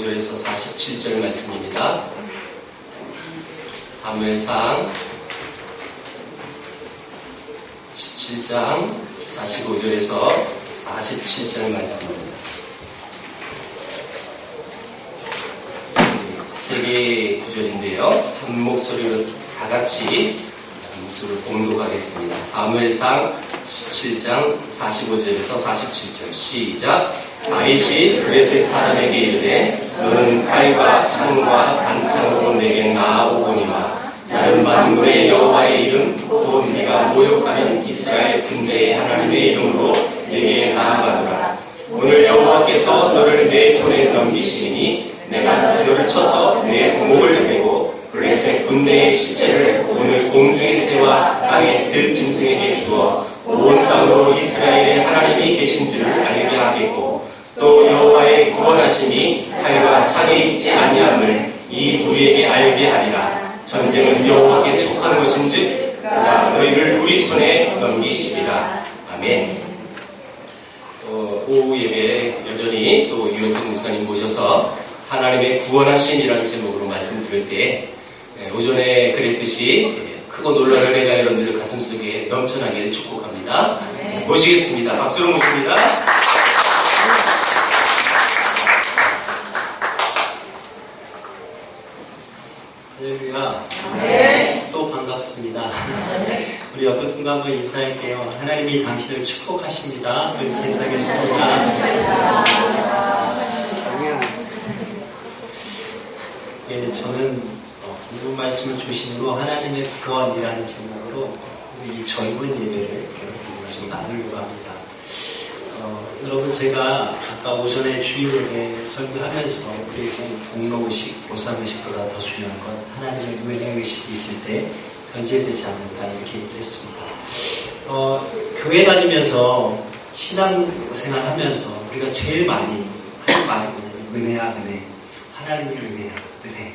45절에서 47절 말씀입니다. 사무엘상 17장 45절에서 47절 말씀입니다. 세 개의 구절인데요. 한 목소리로 다 같이 한 목소리를 봉독하겠습니다. 사무엘상 17장 45절에서 47절 시작. 다윗이 블레셋 사람에게 이르되 너는 칼과 창과 단창으로 내게 나아오거니와 나는 만군의 여호와의 이름 곧 네가 모욕하는 이스라엘 군대의 하나님의 이름으로 내게 나아가노라. 오늘 여호와께서 너를 내 손에 넘기시니 내가 너를 쳐서 내 목을 베고 블레셋 군대의 시체를 오늘 공중의 새와 땅의 들짐승에게 주어 온 땅으로 이스라엘의 하나님이 계신 줄을 알게 하겠고 또 여호와의 구원하심이 칼과 창에 있지 아니함을 이 우리에게 알게 하리라. 전쟁은 여호와께 속한 것인즉 그가 너희를 우리 손에 넘기시리라. 아멘. 오후 예배에 여전히 또 유영석 목사님 모셔서 하나님의 구원하심이라는 제목으로 말씀드릴 때 오전에 그랬듯이 크고 놀라는 은혜가 여러분들 가슴속에 넘쳐나기를 축복합니다. 모시겠습니다. 박수로 모십니다. 할렐루야. 네. 또 반갑습니다. 우리 옆에 분과 한번 인사할게요. 하나님이 당신을 축복하십니다. 그렇게 인사하겠습니다. 예, 저는 무슨 말씀을 중심으로 하나님의 구원이라는 제목으로 이 젊은 예배를 좀 나누려고 합니다. 여러분 제가 아까 오전에 주일예배 설교하면서 그리고 공로의식, 보상의식보다 더 중요한 건 하나님의 은혜의식이 있을 때 변제되지 않는다 이렇게 얘기를 했습니다. 교회 다니면서 신앙생활 하면서 우리가 제일 많이 하는 말이 뭐냐면 은혜야 은혜. 하나님의 은혜야 은혜.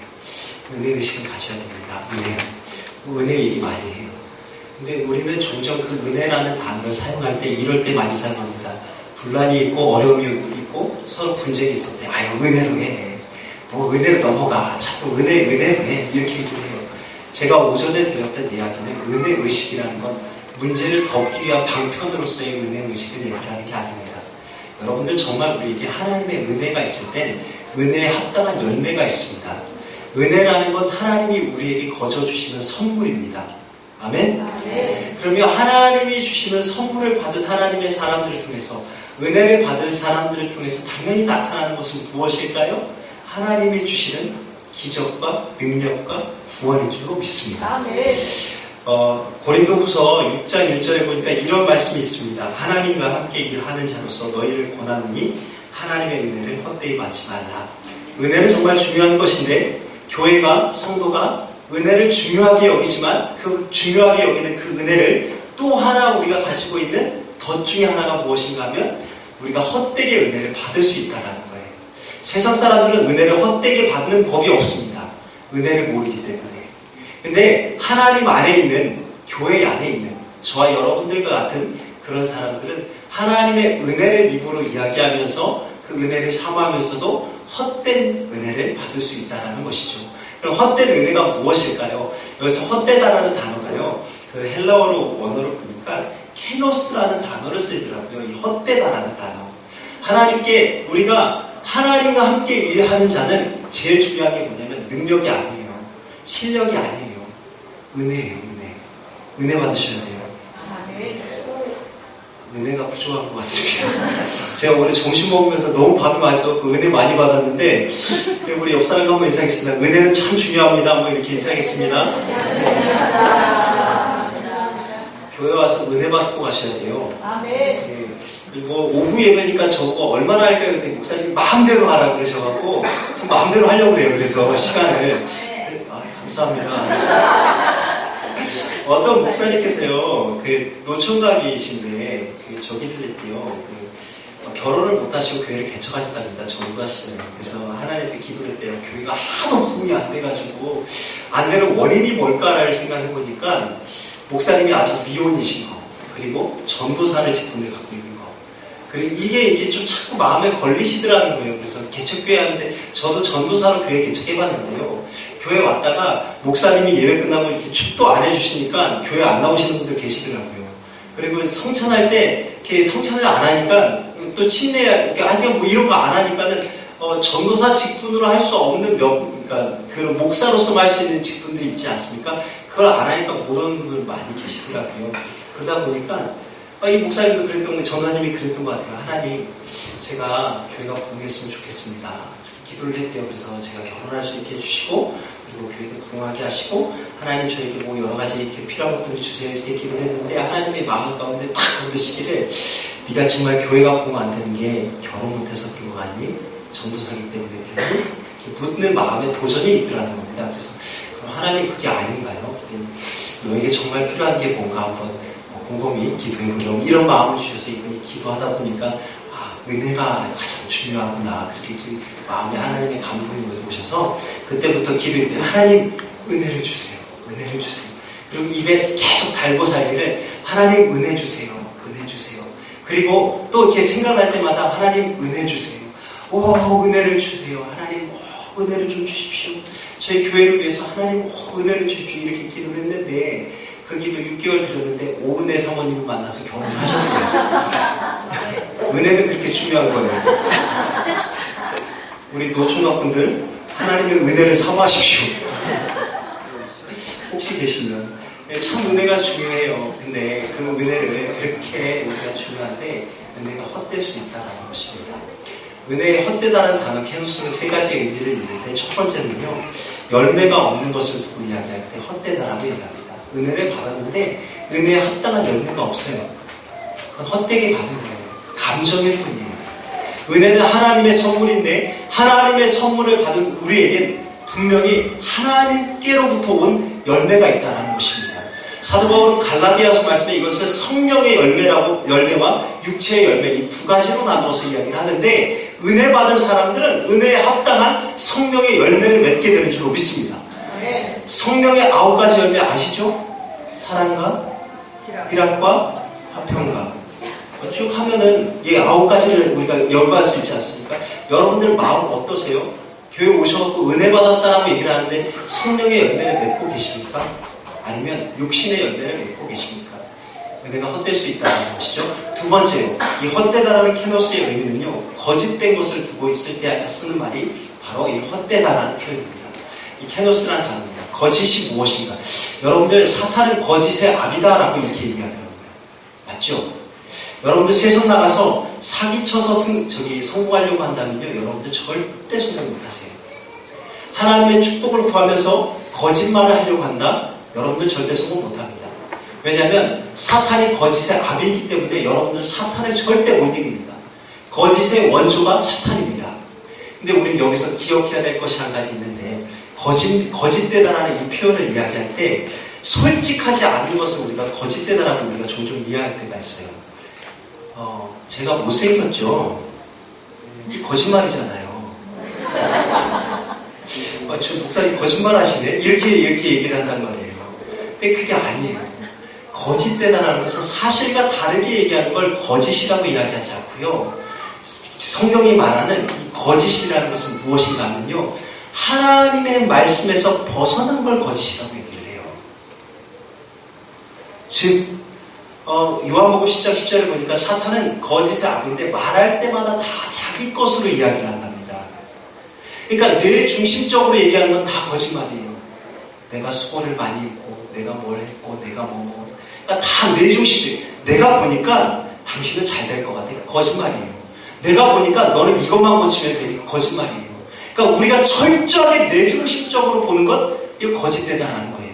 은혜의식을 가져야 됩니다. 은혜 얘기 많이 해요. 근데 우리는 종종 그 은혜라는 단어를 사용할 때 이럴 때 많이 사용합니다. 분란이 있고 어려움이 있고 서로 분쟁이 있을 때 아유 은혜로 해. 뭐 은혜로 넘어가. 자꾸 은혜로 해. 이렇게 얘기해요. 제가 오전에 드렸던 이야기는 은혜의식이라는 건 문제를 덮기 위한 방편으로서의 은혜의식을 얘기하는 게 아닙니다. 여러분들 정말 우리에게 하나님의 은혜가 있을 땐 은혜에 합당한 열매가 있습니다. 은혜라는 건 하나님이 우리에게 거저주시는 선물입니다. 아멘? 그러면 하나님이 주시는 선물을 받은 하나님의 사람들을 통해서 은혜를 받은 사람들을 통해서 당연히 나타나는 것은 무엇일까요? 하나님이 주시는 기적과 능력과 구원인 줄로 믿습니다. 고린도후서 6장 1절에 보니까 이런 말씀이 있습니다. 하나님과 함께 일하는 자로서 너희를 권하노니 하나님의 은혜를 헛되이 받지 말라. 은혜는 정말 중요한 것인데 교회가 성도가 은혜를 중요하게 여기지만 그 중요하게 여기는 그 은혜를 또 하나 우리가 가지고 있는 덫 중에 하나가 무엇인가 하면 우리가 헛되게 은혜를 받을 수 있다는 거예요. 세상 사람들은 은혜를 헛되게 받는 법이 없습니다. 은혜를 모르기 때문에. 근데 하나님 안에 있는 교회 안에 있는 저와 여러분들과 같은 그런 사람들은 하나님의 은혜를 입으로 이야기하면서 그 은혜를 사모하면서도 헛된 은혜를 받을 수 있다는 것이죠. 그럼 헛된 은혜가 무엇일까요? 여기서 헛되다라는 단어가요. 그 헬라어로 원어로 보니까 케노스라는 단어를 쓰더라고요. 이 헛되다라는 단어. 하나님께 우리가 하나님과 함께 일하는 자는 제일 중요한 게 뭐냐면 능력이 아니에요. 실력이 아니에요. 은혜예요. 은혜 받으셔야 돼요. 은혜가 부족한 것 같습니다. 제가 오늘 점심 먹으면서 너무 밥이 맛있어서 그 은혜 많이 받았는데 우리 옆 사람과 한번 인사하겠습니다. 은혜는 참 중요합니다. 한번 이렇게 인사하겠습니다. 교회 와서 은혜 받고 가셔야 돼요. 그리고 오후 예배니까 저거 얼마나 할까요? 그때 목사님이 마음대로 하라고 그러셔갖고 지금 마음대로 하려고 그래요. 그래서 시간을 감사합니다. 어떤 목사님께서요, 그 노총각이신데 저기를 했대요. 결혼을 못하시고 교회를 개척하셨답니다. 전도하시잖아요. 그래서 하나님께 기도를 했대요. 교회가 하도 부흥이 안 돼가지고 안 되는 원인이 뭘까를 생각해보니까 목사님이 아직 미혼이신 거, 그리고 전도사를 직분을 갖고 있는 거, 그리고 이게 좀 자꾸 마음에 걸리시더라는 거예요. 그래서 개척교회 하는데 저도 전도사로 교회 개척해봤는데요. 교회 왔다가 목사님이 예배 끝나고 이렇게 축도 안 해주시니까 교회 안 나오시는 분들 계시더라고요. 그리고 성찬할 때 이렇게 성찬을 안 하니까 또 침례, 하여튼 뭐 이런 거 안 하니까는 전도사 직분으로 할 수 없는 그러니까 그런 목사로서만 할 수 있는 직분들이 있지 않습니까? 그걸 안 하니까 모르는 분들 많이 계시더라고요. 그러다 보니까 이 목사님도 그랬던 거, 전도사님이 그랬던 것 같아요. 하나님, 제가 교회가 부흥했으면 좋겠습니다. 기도를 했대요. 그래서 제가 결혼할 수 있게 해주시고, 그리고 교회도 부흥하게 하시고, 하나님 저에게 뭐 여러 가지 이렇게 필요한 것들을 주세요. 이렇게 기도를 했는데, 하나님의 마음 가운데 딱 건드시기를, 네가 정말 교회가 부흥 안 되는 게 결혼 못해서 그런 거 아니? 전도사기 때문에 그러니? 이렇게 묻는 마음에 도전이 있더라는 겁니다. 그래서, 그럼 하나님 그게 아닌가요? 그랬더니, 너에게 정말 필요한 게 뭔가 한번 곰곰이 기도해보려고 이런 마음을 주셔서 이분이 기도하다 보니까 은혜가 가장 중요하구나 그렇게 마음에 하나님의 감동이 오셔서 그때부터 기도했는데 하나님 은혜를 주세요. 은혜를 주세요. 그리고 입에 계속 달고 살기를 하나님 은혜 주세요. 은혜 주세요. 그리고 또 이렇게 생각할 때마다 하나님 은혜 주세요. 오 은혜를 주세요. 하나님 은혜를 좀 주십시오. 저희 교회를 위해서 하나님 은혜를 주십시오. 이렇게 기도를 했는데 그 기도 6개월 들었는데 오은혜 사모님을 만나서 결혼을 하시는 거예요. 은혜는 그렇게 중요한 거예요. 우리 노총각분들 하나님의 은혜를 사모하십시오. 혹시 계시면 참 은혜가 중요해요. 근데 그 은혜를 그렇게 우리가 중요한데 은혜가 헛될 수 있다는 것입니다. 은혜의 헛되다는 단어 캐노스는 세 가지의 의미를 있는데 첫 번째는요. 열매가 없는 것을 두고 이야기할 때 헛되다라고 얘기합니다. 은혜를 받았는데 은혜에 합당한 열매가 없어요. 그건 헛되게 받은 거예요. 감정일 뿐이에요. 은혜는 하나님의 선물인데 하나님의 선물을 받은 우리에겐 분명히 하나님께로부터 온 열매가 있다는 것입니다. 사도 바울은 갈라디아서 말씀에 이것을 성령의 열매와 육체의 열매 이 두 가지로 나누어서 이야기를 하는데 은혜 받은 사람들은 은혜에 합당한 성령의 열매를 맺게 되는 줄로 믿습니다. 성령의 9가지 열매 아시죠? 사랑과 희락과 화평과 쭉 하면은 이 9가지를 우리가 열거할 수 있지 않습니까? 여러분들 마음 어떠세요? 교회 오셔서 은혜 받았다라고 얘기를 하는데 성령의 열매를 맺고 계십니까? 아니면 육신의 열매를 맺고 계십니까? 은혜가 헛될 수 있다는 것이죠. 두 번째로 이 헛되다라는 캐노스의 의미는요 거짓된 것을 두고 있을 때 쓰는 말이 바로 이 헛되다라는 표현입니다. 이 캐노스라는 단어입니다. 거짓이 무엇인가? 여러분들 사탄은 거짓의 압이다라고 이렇게 얘기합니다. 맞죠? 여러분들 세상 나가서 사기쳐서 성공하려고 한다면요 여러분들 절대 성공 못하세요. 하나님의 축복을 구하면서 거짓말을 하려고 한다? 여러분들 절대 성공 못합니다. 왜냐하면 사탄이 거짓의 압이기 때문에 여러분들 사탄을 절대 못 이깁니다. 거짓의 원조가 사탄입니다. 근데 우리는 여기서 기억해야 될 것이 한 가지 있는데 거짓되다라는 이 표현을 이야기할 때 솔직하지 않은 것을 우리가 거짓되다라고 우리가 종종 이해할 때가 있어요. 제가 못생겼죠? 이게 거짓말이잖아요. 저 목사님 거짓말 하시네? 이렇게 얘기를 한단 말이에요. 근데 그게 아니에요. 거짓되다라는 것은 사실과 다르게 얘기하는 걸 거짓이라고 이야기하지 않고요. 성경이 말하는 이 거짓이라는 것은 무엇인가 하면요. 하나님의 말씀에서 벗어난 걸 거짓이라고 얘기를 해요. 즉 요한복음 10장 10절을 보니까 사탄은 거짓의 압인데 말할 때마다 다 자기 것으로 이야기를 한답니다. 그러니까 내 중심적으로 얘기하는 건 다 거짓말이에요. 내가 수고를 많이 했고 내가 뭘 했고 내가 뭐 그러니까 다 내 중심적. 내가 보니까 당신은 잘 될 것 같아. 거짓말이에요. 내가 보니까 너는 이것만 고치면 돼. 거짓말이에요. 그러니까 우리가 철저하게 내중심적으로 보는 것, 이거 거짓되다라는 거예요.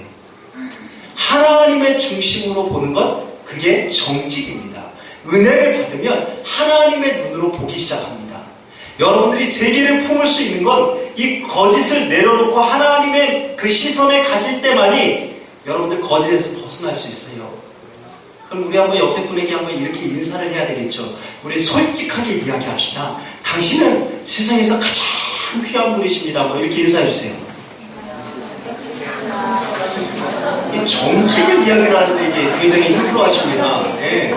하나님의 중심으로 보는 것, 그게 정직입니다. 은혜를 받으면 하나님의 눈으로 보기 시작합니다. 여러분들이 세계를 품을 수 있는 건 이 거짓을 내려놓고 하나님의 그 시선을 가질 때만이 여러분들 거짓에서 벗어날 수 있어요. 그럼 우리 한번 옆에 분에게 한번 이렇게 인사를 해야 되겠죠. 우리 솔직하게 이야기합시다. 당신은 세상에서 가장 귀한 분이십니다. 뭐 이렇게 인사해 주세요. 이 정직을 이야기를 하는데 이게 굉장히 힘들어하십니다. 네.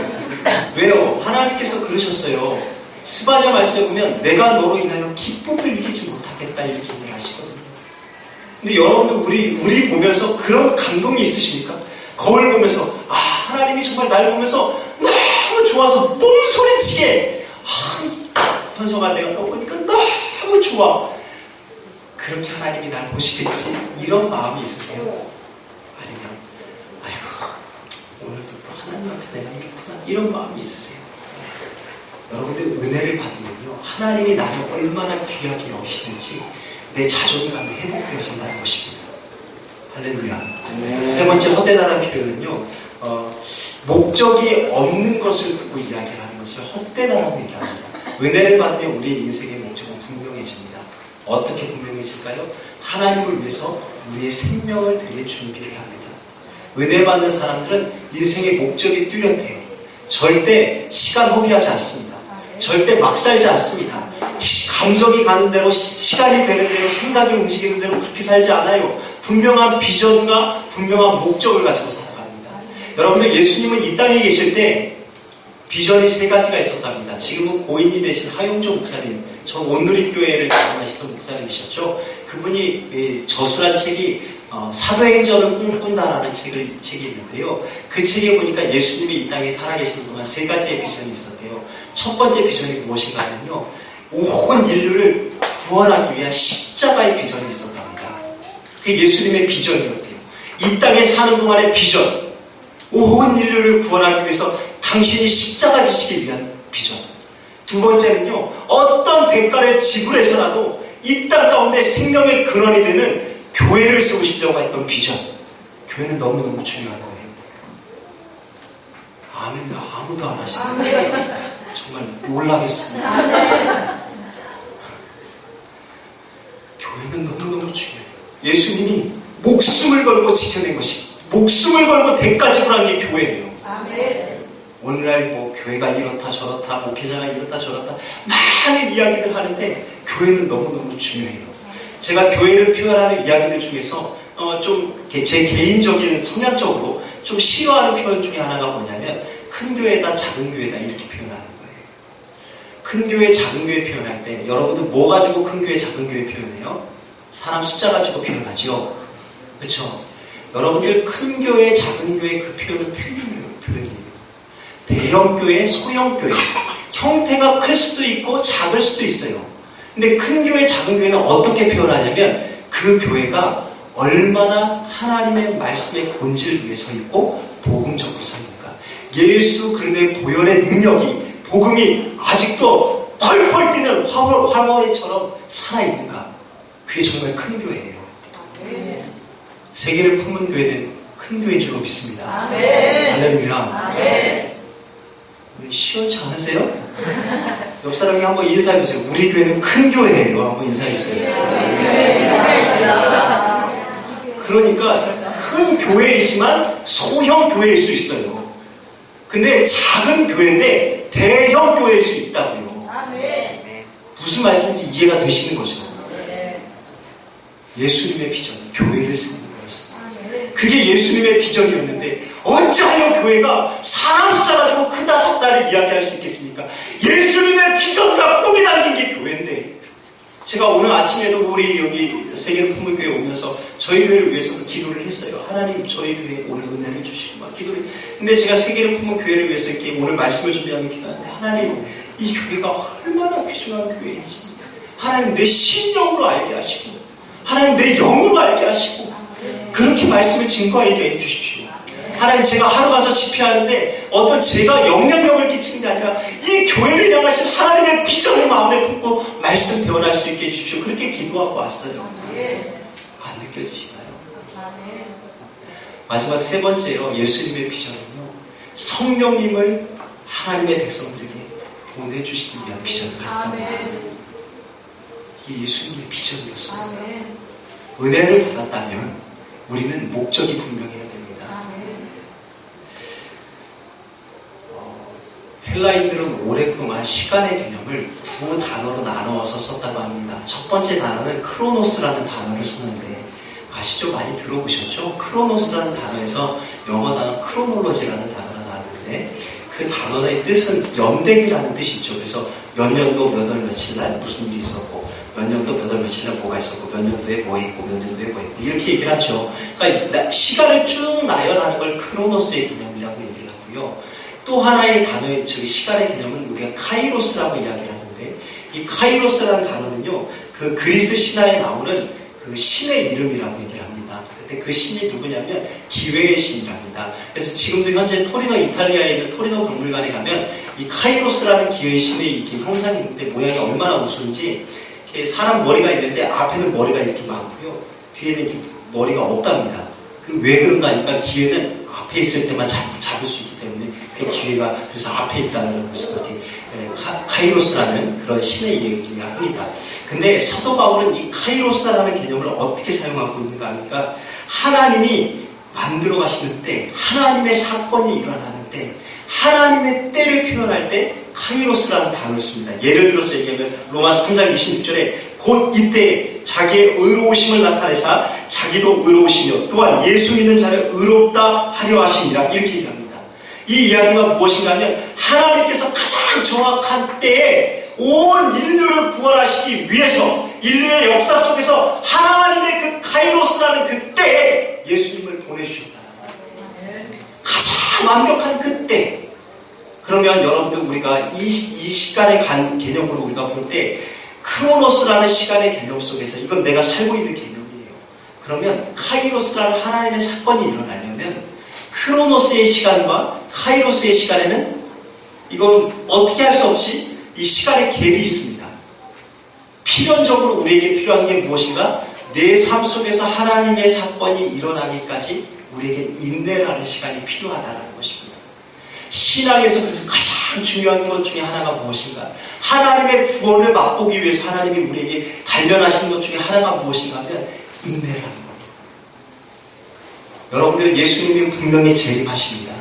왜요? 하나님께서 그러셨어요. 스바냐 말씀에 보면 내가 너로 인하여 기쁨을 이기지 못하겠다 이렇게 얘기하시거든요. 근데 여러분들 우리 보면서 그런 감동이 있으십니까? 거울 보면서 하나님이 정말 나를 보면서 너무 좋아서 몸소리치게 현서가 내가 너 보니까 너무 좋아. 그렇게 하나님이 날 보시겠지? 이런 마음이 있으세요? 아니면 아이고 오늘도 또 하나님 앞에 내가 이겼구나 이런 마음이 있으세요? 여러분들 은혜를 받으면요 하나님이 나를 얼마나 귀하게 여기시는지 내 자존감이 회복되어진다는 것입니다. 할렐루야. 세 번째 헛되다라는 표현은요 목적이 없는 것을 두고 이야기를 하는 것을 헛되다라고 얘기합니다. 은혜를 받으면 우리의 인생의 목적은 분명해집니다. 어떻게 분명해질까요? 하나님을 위해서 우리의 생명을 드릴 준비를 합니다. 은혜 받는 사람들은 인생의 목적이 뚜렷해요. 절대 시간 허비하지 않습니다. 절대 막 살지 않습니다. 감정이 가는 대로 시간이 되는 대로 생각이 움직이는 대로 그렇게 살지 않아요. 분명한 비전과 분명한 목적을 가지고 살아갑니다. 여러분들 예수님은 이 땅에 계실 때 비전이 세 가지가 있었답니다. 지금은 고인이 되신 하용조 목사님, 저 온누리교회를 담당하시던 목사님이셨죠. 그분이 저술한 책이 사도행전을 꿈꾼다라는 책이 있는데요. 그 책에 보니까 예수님이 이 땅에 살아계시는 동안 세 가지의 비전이 있었대요. 첫 번째 비전이 무엇인가 하면요. 온 인류를 구원하기 위한 십자가의 비전이 있었답니다. 그게 예수님의 비전이었대요. 이 땅에 사는 동안의 비전. 온 인류를 구원하기 위해서 당신이 십자가 지시기 위한 비전. 두 번째는요. 어떤 대가를 지불해서라도 이 땅 가운데 생명의 근원이 되는 교회를 세우시려고 했던 비전. 교회는 너무너무 중요한 거예요. 아멘. 아무도 안 하시네요. 정말 놀라겠습니다. 교회는 너무너무 중요해요. 예수님이 목숨을 걸고 지켜낸 것이 목숨을 걸고 대가 지불한 게 교회예요. 아멘. 오늘날 교회가 이렇다 저렇다 목회자가 이렇다 저렇다 많은 이야기들 하는데 교회는 너무너무 중요해요. 제가 교회를 표현하는 이야기들 중에서 좀 제 개인적인 성향적으로 좀 싫어하는 표현 중에 하나가 뭐냐면 큰 교회다 작은 교회다 이렇게 표현하는 거예요. 큰 교회 작은 교회 표현할 때 여러분들 뭐 가지고 큰 교회 작은 교회 표현해요? 사람 숫자 가지고 표현하죠. 그렇죠? 여러분들 큰 교회 작은 교회 그 표현은 틀린 표현이에요. 대형 교회 소형 교회 형태가 클 수도 있고 작을 수도 있어요. 근데 큰 교회 작은 교회는 어떻게 표현하냐면 그 교회가 얼마나 하나님의 말씀의 본질을 위해 서 있고 복음적으로 서 있는가. 예수 그리스도의 보혈의 능력이 복음이 아직도 펄펄 뛰는 화로에처럼 살아있는가. 그게 정말 큰 교회예요. 아멘. 세계를 품은 교회는 큰 교회인 줄로 믿습니다. 아멘. 할렐루야. 아멘. 시원치 않으세요? 옆 사람이 한번 인사해주세요. 우리 교회는 큰 교회예요. 한번 인사해주세요. 그러니까 큰 교회이지만 소형 교회일 수 있어요. 근데 작은 교회인데 대형 교회일 수 있다고요. 네. 무슨 말씀인지 이해가 되시는 거죠. 예수님의 비전, 교회를 세우는 거였어요. 그게 예수님의 비전이었는데 어찌하여 교회가 사람 숫자 가지고 크다 작다를 이야기할 수 있겠습니까? 예수님의 비전과 꿈이 담긴 게 교회인데 제가 오늘 아침에도 우리 여기 세계를 품은 교회 오면서 저희 교회를 위해서 기도를 했어요. 하나님 저희 교회에 오늘 은혜를 주시고 막 기도를. 근데 제가 세계를 품은 교회를 위해서 이렇게 오늘 말씀을 준비하면 기도하는데 하나님 이 교회가 얼마나 귀중한 교회인지 하나님 내 신령으로 알게 하시고 하나님 내 영으로 알게 하시고 그렇게 말씀을 증거하게 해주십시오. 하나님 제가 하루 가서 집회하는데 어떤 제가 영향력을 끼치는 게 아니라 이 교회를 향하신 하나님의 비전을 마음에 품고 말씀 배워날 수 있게 해주십시오. 그렇게 기도하고 왔어요. 안 느껴지시나요? 마지막 세 번째요. 예수님의 비전은요. 성령님을 하나님의 백성들에게 보내주시기 위한 비전을 가졌던 겁니다. 이게 예수님의 비전이었어요. 은혜를 받았다면 우리는 목적이 분명해야 됩니다. 헬라인들은 오랫동안 시간의 개념을 두 단어로 나누어서 썼다고 합니다. 첫 번째 단어는 크로노스라는 단어를 쓰는데 아시죠? 많이 들어보셨죠? 크로노스라는 단어에서 영어 단어 크로놀로지라는 단어가 나왔는데 그 단어의 뜻은 연대기라는 뜻이 있죠. 그래서 몇 년도 몇 월 며칠 날 무슨 일이 있었고, 몇 년도 몇 월 며칠 날 뭐가 있었고, 몇 년도에 뭐 있고, 몇 년도에 뭐 있고, 이렇게 얘기를 하죠. 그러니까 시간을 쭉 나열하는 걸 크로노스의 개념이라고 얘기를 하고요. 또 하나의 단어의 시간의 개념은 우리가 카이로스라고 이야기를 하는데, 이 카이로스라는 단어는요, 그 그리스 신화에 나오는 그 신의 이름이라고 얘기를 합니다. 근데 그 신이 누구냐면 기회의 신이랍니다. 그래서 지금도 현재 토리노, 이탈리아에 있는 토리노 박물관에 가면 이 카이로스라는 기회의 신의 이렇게 형상이 있는데 모양이 얼마나 우스운지, 이렇게 사람 머리가 있는데 앞에는 머리가 이렇게 많고요, 뒤에는 이렇게 머리가 없답니다. 왜 그런가 하니까 기회는 앞에 있을 때만 잡을 수 있기 때문에 그 기회가 그래서 앞에 있다는 것을 그렇게 카이로스라는 그런 신의 얘기를 합니다. 근데 사도 바울은 이 카이로스라는 개념을 어떻게 사용하고 있는가 하니까 하나님이 만들어 가시는 때, 하나님의 사건이 일어나는 때, 하나님의 때를 표현할 때 카이로스라는 단어를 씁니다. 예를 들어서 얘기하면 로마서 3장 26절에 곧 이때 자기의 의로우심을 나타내사 자기도 의로우시며 또한 예수 믿는 자를 의롭다 하려 하심이라, 이렇게 얘기합니다. 이 이야기가 무엇인가 하면 하나님께서 가장 정확한 때에 온 인류를 구원하시기 위해서 인류의 역사 속에서 하나님의 그 카이로스라는 그 때에 예수님을 보내주셨다. 가장 완벽한 그때. 그러면 여러분들 우리가 이 시간의 개념으로 우리가 볼 때 크로노스라는 시간의 개념 속에서 이건 내가 살고 있는 개념이에요. 그러면 카이로스라는 하나님의 사건이 일어나려면 크로노스의 시간과 카이로스의 시간에는 이건 어떻게 할 수 없이 이 시간의 갭이 있습니다. 필연적으로 우리에게 필요한 게 무엇인가? 내 삶 속에서 하나님의 사건이 일어나기까지 우리에게 인내라는 시간이 필요하다는 것입니다. 신앙에서 그래서 가장 중요한 것 중에 하나가 무엇인가? 하나님의 구원을 맛보기 위해서 하나님이 우리에게 단련하신 것 중에 하나가 무엇인가 하면 인내라는 것. 여러분들 예수님이 분명히 재림하십니다.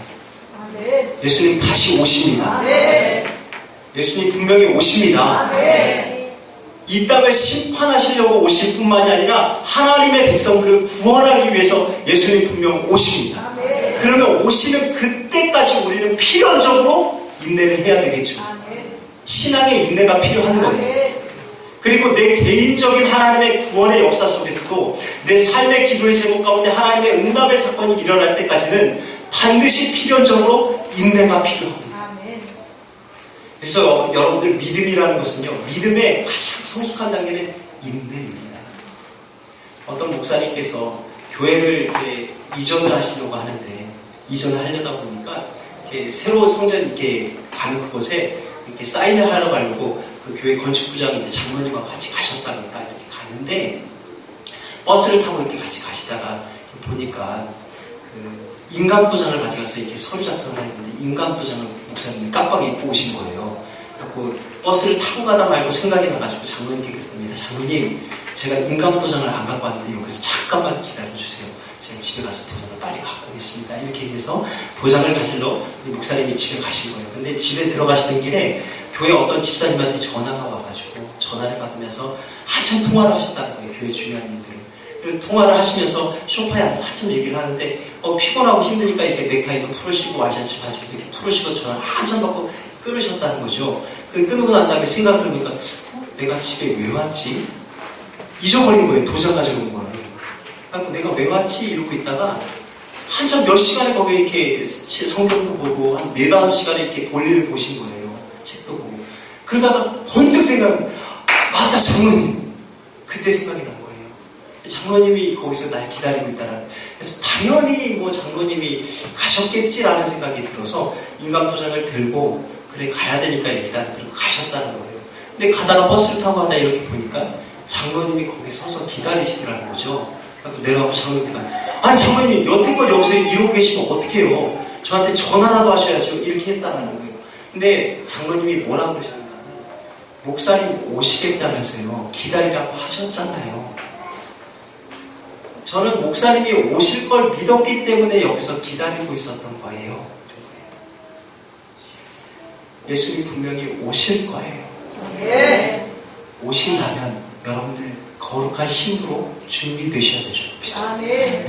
예수님 다시 오십니다. 예수님 분명히 오십니다. 이 땅을 심판하시려고 오실 뿐만이 아니라 하나님의 백성들을 구원하기 위해서 예수님 분명 오십니다. 그러면 오시는 그때까지 우리는 필연적으로 인내를 해야 되겠죠. 신앙의 인내가 필요한 거예요. 그리고 내 개인적인 하나님의 구원의 역사 속에서도 내 삶의 기도의 제목 가운데 하나님의 응답의 사건이 일어날 때까지는 반드시 필연적으로 인내가 필요합니다. 그래서 여러분들 믿음이라는 것은요, 믿음의 가장 성숙한 단계는 인내입니다. 어떤 목사님께서 교회를 이렇게 이전을 하시려고 하는데, 이전을 하려다 보니까 이렇게 새로 성전 이렇게 가는 그곳에 이렇게 사인을 하러 가려고 그 교회 건축부장 이제 장로님하고 같이 가셨답니다. 이렇게 가는데 버스를 타고 이렇게 같이 가시다가 보니까 그 인감도장을 가져가서 이렇게 서류 작성을 했는데 인감도장을 목사님이 깜빡이 입고 오신 거예요. 그래서 버스를 타고 가다 말고 생각이 나가지고 장로님께 그랬답니다. 장로님, 제가 인감도장을 안 갖고 왔는데 여기서 잠깐만 기다려주세요. 제가 집에 가서 도장을 빨리 갖고 오겠습니다. 이렇게 해서 도장을 가지러 목사님이 집에 가신 거예요. 근데 집에 들어가시는 길에 교회 어떤 집사님한테 전화가 와가지고 전화를 받으면서 한참 통화를 하셨다는 거예요. 교회 중요한 일들을. 그리고 통화를 하시면서 소파에 앉아서 한참 얘기를 하는데 피곤하고 힘드니까 이렇게 넥타이도 풀으시고 와이셔츠 가지고 이렇게 풀으시고 전화를 한참 받고 끊으셨다는 거죠. 끊고 난 다음에 생각을 해보니까 내가 집에 왜 왔지? 잊어버린 거예요. 도장 가지고 온 거를. 그래서 내가 왜 왔지? 이러고 있다가 한참 몇 시간에 거기에 이렇게 성경도 보고 한 4-5시간에 이렇게 볼일을 보신 거예요. 책도 보고. 그러다가 번뜩 맞다, 장로님. 그때 생각이 난 거예요. 장로님이 거기서 날 기다리고 있다는. 그래서 당연히 뭐 장로님이 가셨겠지라는 생각이 들어서 인감도장을 들고 그래 가야 되니까 일단 그리고 가셨다는 거예요. 근데 가다가 버스를 타고 가다 이렇게 보니까 장로님이 거기 서서 기다리시더라는 거죠. 그래서 내려가고 장로님께 아니 장로님이 여튼 걸 여기서 이러고 계시면 어떡해요. 저한테 전화라도 하셔야죠. 이렇게 했다는 거예요. 근데 장로님이 뭐라고 그러셨냐면 목사님 오시겠다면서요. 기다리라고 하셨잖아요. 저는 목사님이 오실 걸 믿었기 때문에 여기서 기다리고 있었던 거예요. 예수님 분명히 오실 거예요. 네. 오신다면 여러분들 거룩한 신부로 준비되셔야 되죠.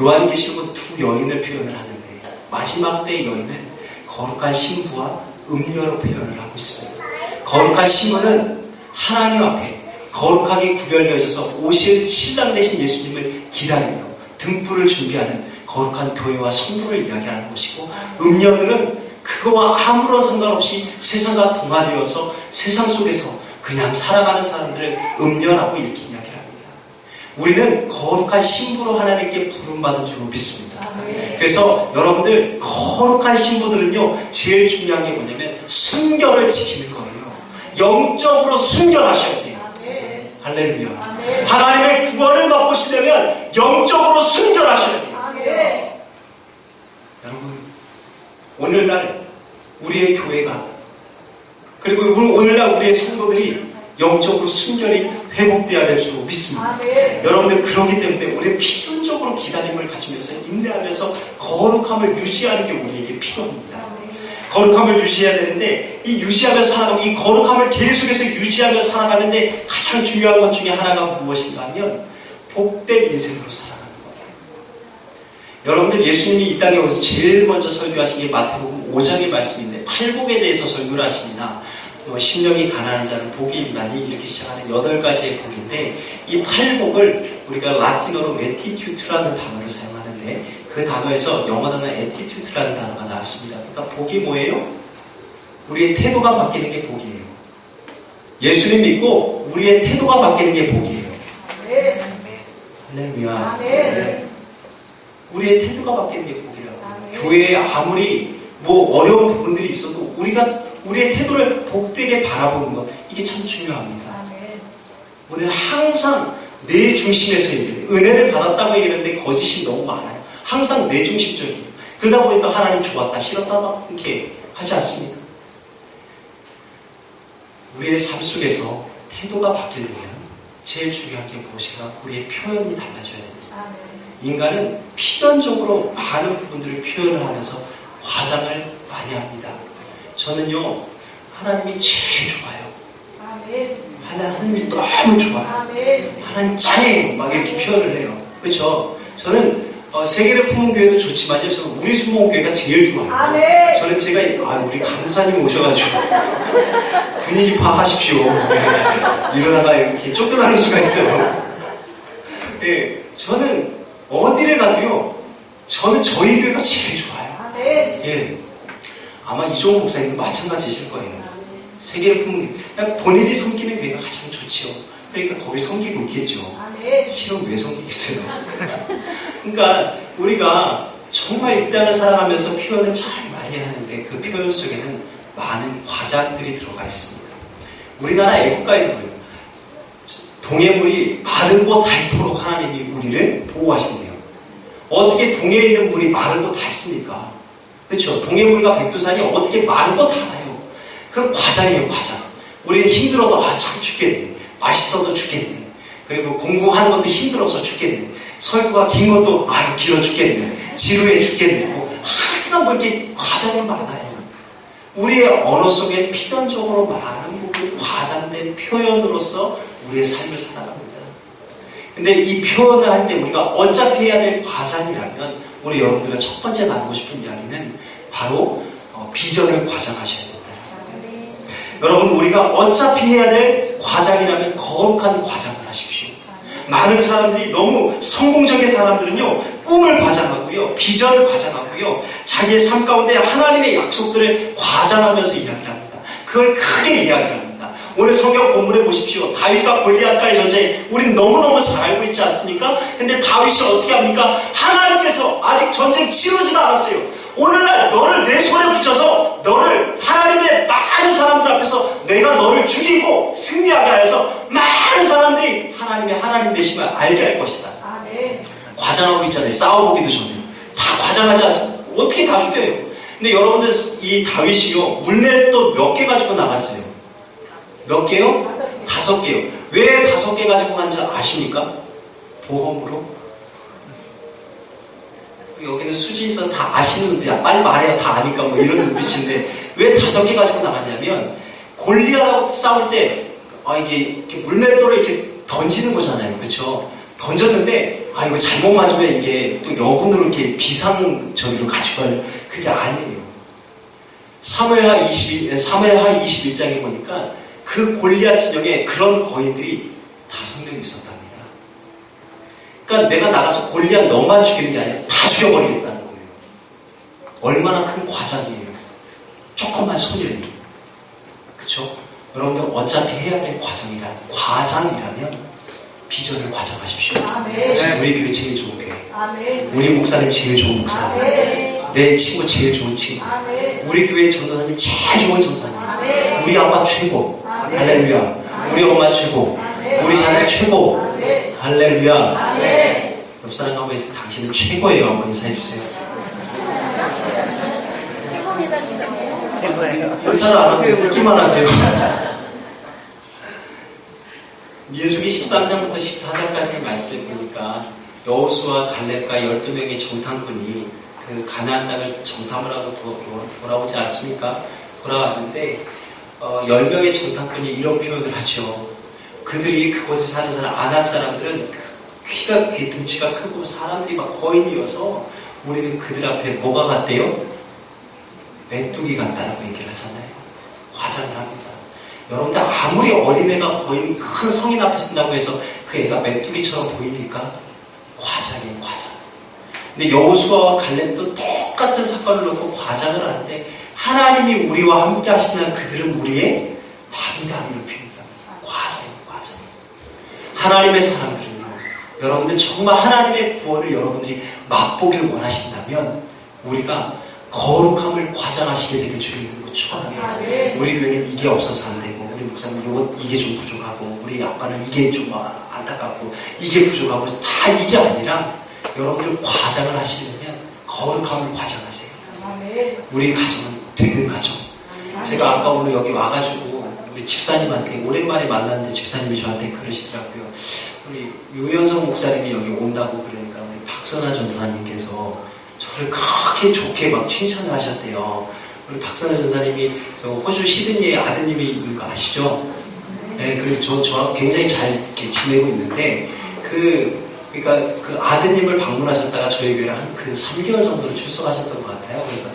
요한계시록 2 여인을 표현을 하는데 마지막 때의 여인을 거룩한 신부와 음녀로 표현을 하고 있습니다. 거룩한 신부는 하나님 앞에 거룩하게 구별되어져서 오실 신랑 되신 예수님을 기다리며 등불을 준비하는 거룩한 교회와 성도를 이야기하는 것이고, 음녀들은 그거와 아무런 상관없이 세상과 동화되어서 세상 속에서 그냥 살아가는 사람들을 음녀라고 이렇게 이야기를 합니다. 우리는 거룩한 신부로 하나님께 부름받은 줄로 믿습니다. 그래서 여러분들, 거룩한 신부들은요, 제일 중요한 게 뭐냐면 순결을 지키는 거예요. 영적으로 순결하셔야 돼요. 할렐루야. 하나님의 구원을 맛보시려면 영적으로 순결하셔야 돼요. 여러분, 오늘날 우리의 교회가, 그리고 오늘날 우리의 성도들이 영적으로 순결이 회복되어야 될 줄 믿습니다. 여러분들, 그렇기 때문에 우리는 필연적으로 기다림을 가지면서 인내하면서 거룩함을 유지하는 게 우리에게 필요합니다. 거룩함을 유지해야 되는데, 이 유지하며 살아가면, 이 거룩함을 계속해서 유지하며 살아가는데 가장 중요한 것 중에 하나가 무엇인가 하면 복된 인생으로 살아가는 거예요. 여러분들, 예수님이 이 땅에 오셔서 제일 먼저 설교하신 게 마태복음 5장의 말씀인데, 팔복에 대해서 설교를 하십니다. 심령이 가난한 자는 복이 있나니, 이렇게 시작하는 8가지의 복인데, 이 팔복을 우리가 라틴어로 메티튜트라는 단어를 사용하는데, 그 단어에서 영어로는 attitude라는 단어가 나왔습니다. 그러니까 복이 뭐예요? 우리의 태도가 바뀌는 게 복이에요. 예수님 믿고 우리의 태도가 바뀌는 게 복이에요. 할렐루야. 우리의 태도가 바뀌는 게 복이라고. 교회에 아무리 뭐 어려운 부분들이 있어도 우리가 우리의 태도를 복되게 바라보는 것, 이게 참 중요합니다. 우리는 항상 내 중심에서 얘기해요. 은혜를 받았다고 얘기하는데 거짓이 너무 많아요. 항상 내 중심적이에요. 그러다 보니까 하나님 좋았다 싫었다 막 이렇게 하지 않습니다. 우리의 삶 속에서 태도가 바뀌려면 제일 중요한 게 무엇인가? 우리의 표현이 달라져야 됩니다. 인간은 필연적으로 많은 부분들을 표현을 하면서 과장을 많이 합니다. 저는요, 하나님이 제일 좋아요. 하나님이 너무 좋아요. 하나님 짱이에요. 막 이렇게 표현을 해요. 그렇죠? 저는 세계를 품은 교회도 좋지만요, 저는 우리 순복음교회가 제일 좋아요. 저는 제가 우리 강사님 오셔가지고 분위기 파악하십시오. 이러다가 이렇게 쫓겨나는 수가 있어요. 네, 저는 어디를 가도요, 저는 저희 교회가 제일 좋아요. 예, 아마 이종호 목사님도 마찬가지실 거예요. 세계를 품은, 그냥 본인이 섬기는 교회가 가장 좋지요. 그러니까 거기 섬기고 있겠죠. 실은 왜 섬기겠어요? 그러니까 우리가 정말 이 땅을 살아가면서 표현을 잘 많이 하는데, 그 표현 속에는 많은 과장들이 들어가 있습니다. 우리나라 애국가에도 그래요. 동해물이 마르고 닳도록 하나님이 우리를 보호하신대요. 어떻게 동해에 있는 물이 마르고 닳습니까? 그렇죠? 동해물과 백두산이 어떻게 마르고 닳아요? 그건 과장이에요, 과장. 우리는 힘들어도 참 죽겠네. 맛있어도 죽겠네. 그리고 공부하는 것도 힘들어서 죽겠네. 설교가 긴 것도 길어 죽겠네. 지루해 죽겠네. 하여튼 뭐 이렇게 과장이 많아요. 우리의 언어 속에 필연적으로 많은 부분이 과장된 표현으로서 우리의 삶을 살아갑니다. 근데 이 표현을 할 때 우리가 어차피 해야 될 과장이라면, 우리 여러분들과 첫 번째 나누고 싶은 이야기는 바로 비전을 과장하셔야 됩니다. 여러분, 우리가 어차피 해야 될 과장이라면 거룩한 과장을 하십시오. 많은 사람들이, 너무 성공적인 사람들은요, 꿈을 과장하고요, 비전을 과장하고요, 자기의 삶 가운데 하나님의 약속들을 과장하면서 이야기를 합니다. 그걸 크게 이야기를 합니다. 오늘 성경 본문에 보십시오. 다윗과 골리앗과의 전쟁, 우리는 너무너무 잘 알고 있지 않습니까? 근데 다윗이 어떻게 합니까? 하나님께서 아직 전쟁 치르지도 않았어요. 오늘날 너를 내 손에 붙여서 너를 하나님의 많은 사람들 앞에서 내가 너를 죽이고 승리하게 하여서 많은 사람들이 하나님의 하나님 되심을 알게 할 것이다. 과장하고 있잖아요. 싸워보기도 전에 다 과장하지 않습니까? 어떻게 다 죽여요? 근데 여러분들, 이 다윗이요, 물맷도 몇 개 가지고 나갔어요? 몇 개요? 5개요. 왜 5개 가지고 간지 아십니까? 보험으로. 여기는 수지 있어서 다 아시는데, 빨리 말해야 다 아니까 뭐 이런 눈빛인데, 왜 5개 가지고 나갔냐면, 골리앗하고 싸울 때 이게 물맷돌을 이렇게 던지는 거잖아요. 그렇죠? 던졌는데 이거 잘못 맞으면 이게 또 여군으로 이렇게 비상적으로 가져갈, 그게 아니에요. 사무엘하 21장에 보니까 그 골리앗 진영에 그런 거인들이 5명 있었답니다. 그러니까 내가 나가서 골리앗 너만 죽이는 게 아니라 다 죽여버리겠다는 거예요. 얼마나 큰 과장이에요. 조그만 소년이. 그쵸? 여러분들 어차피 해야 될 과장이라면 비전을 과장하십시오. 아멘. 우리 교회 제일 좋은 교회. 아멘. 우리 목사님 제일 좋은 목사님. 아멘. 내 친구 제일 좋은 친구. 아멘. 우리 교회 전도사님 제일 좋은 전도사님. 아멘. 우리 아빠 최고. 아멘. 할렐루야. 아멘. 우리 엄마 최고. 아멘. 우리 자녀 최고. 아멘. 할렐루야. 아멘. 옆 사람 한번 해서 당신은 최고예요. 한번 인사해 주세요. 최고예요. 인사를 안 하고 듣기만 하세요. 민수기 13장부터 14장까지의 말씀을 보니까 여호수아 갈렙과 12명의 정탐꾼이 그 가나안 땅을 정탐을 하고 돌아오지 않습니까? 돌아왔는데 10명의 정탐꾼이 이런 표현을 하죠. 그들이 그곳에 사는 사람, 아낙 사람들은 키가 등치가 크고 사람들이 막 거인이어서 우리는 그들 앞에 뭐가 같대요? 메뚜기 같다라고 얘기를 하잖아요. 과장을 합니다. 여러분들 아무리 어린애가 거인 큰 성인 앞에 쓴다고 해서 그 애가 메뚜기처럼 보입니까? 과장이에요, 과장. 근데 여호수아와 갈렙도 똑같은 사건을 놓고 과장을 하는데 하나님이 우리와 함께 하시는 그들은 우리의 답이다 이런 표현입니다. 과장이에요, 과장. 하나님의 사람들은요. 여러분들 정말 하나님의 구원을 여러분들이 맛보길 원하신다면 우리가 거룩함을 과장하시게 되길 주님으로 축원합니다. 우리 교회는 이게 없어서 안 되고 우리 목사님 이게 좀 부족하고 우리 아빠는 이게 좀 안타깝고 이게 부족하고 다 이게 아니라 여러분들 과장을 하시려면 거룩함을 과장하세요. 우리 가정은 되는 가정. 제가 아까 오늘 여기 와가지고 우리 집사님한테 오랜만에 만났는데 집사님이 저한테 그러시더라고요. 우리 유현석 목사님이 여기 온다고 그러니까 우리 박선아 전도사님께서 저를 그렇게 좋게 막 칭찬을 하셨대요. 우리 박선아 전사님이 저 호주 시드니의 아드님이 있는 거 아시죠? 네, 저 굉장히 잘 이렇게 지내고 있는데 그러니까 그 아드님을 방문하셨다가 저희 교회 한 그 3개월 정도로 출석하셨던 것 같아요. 그래서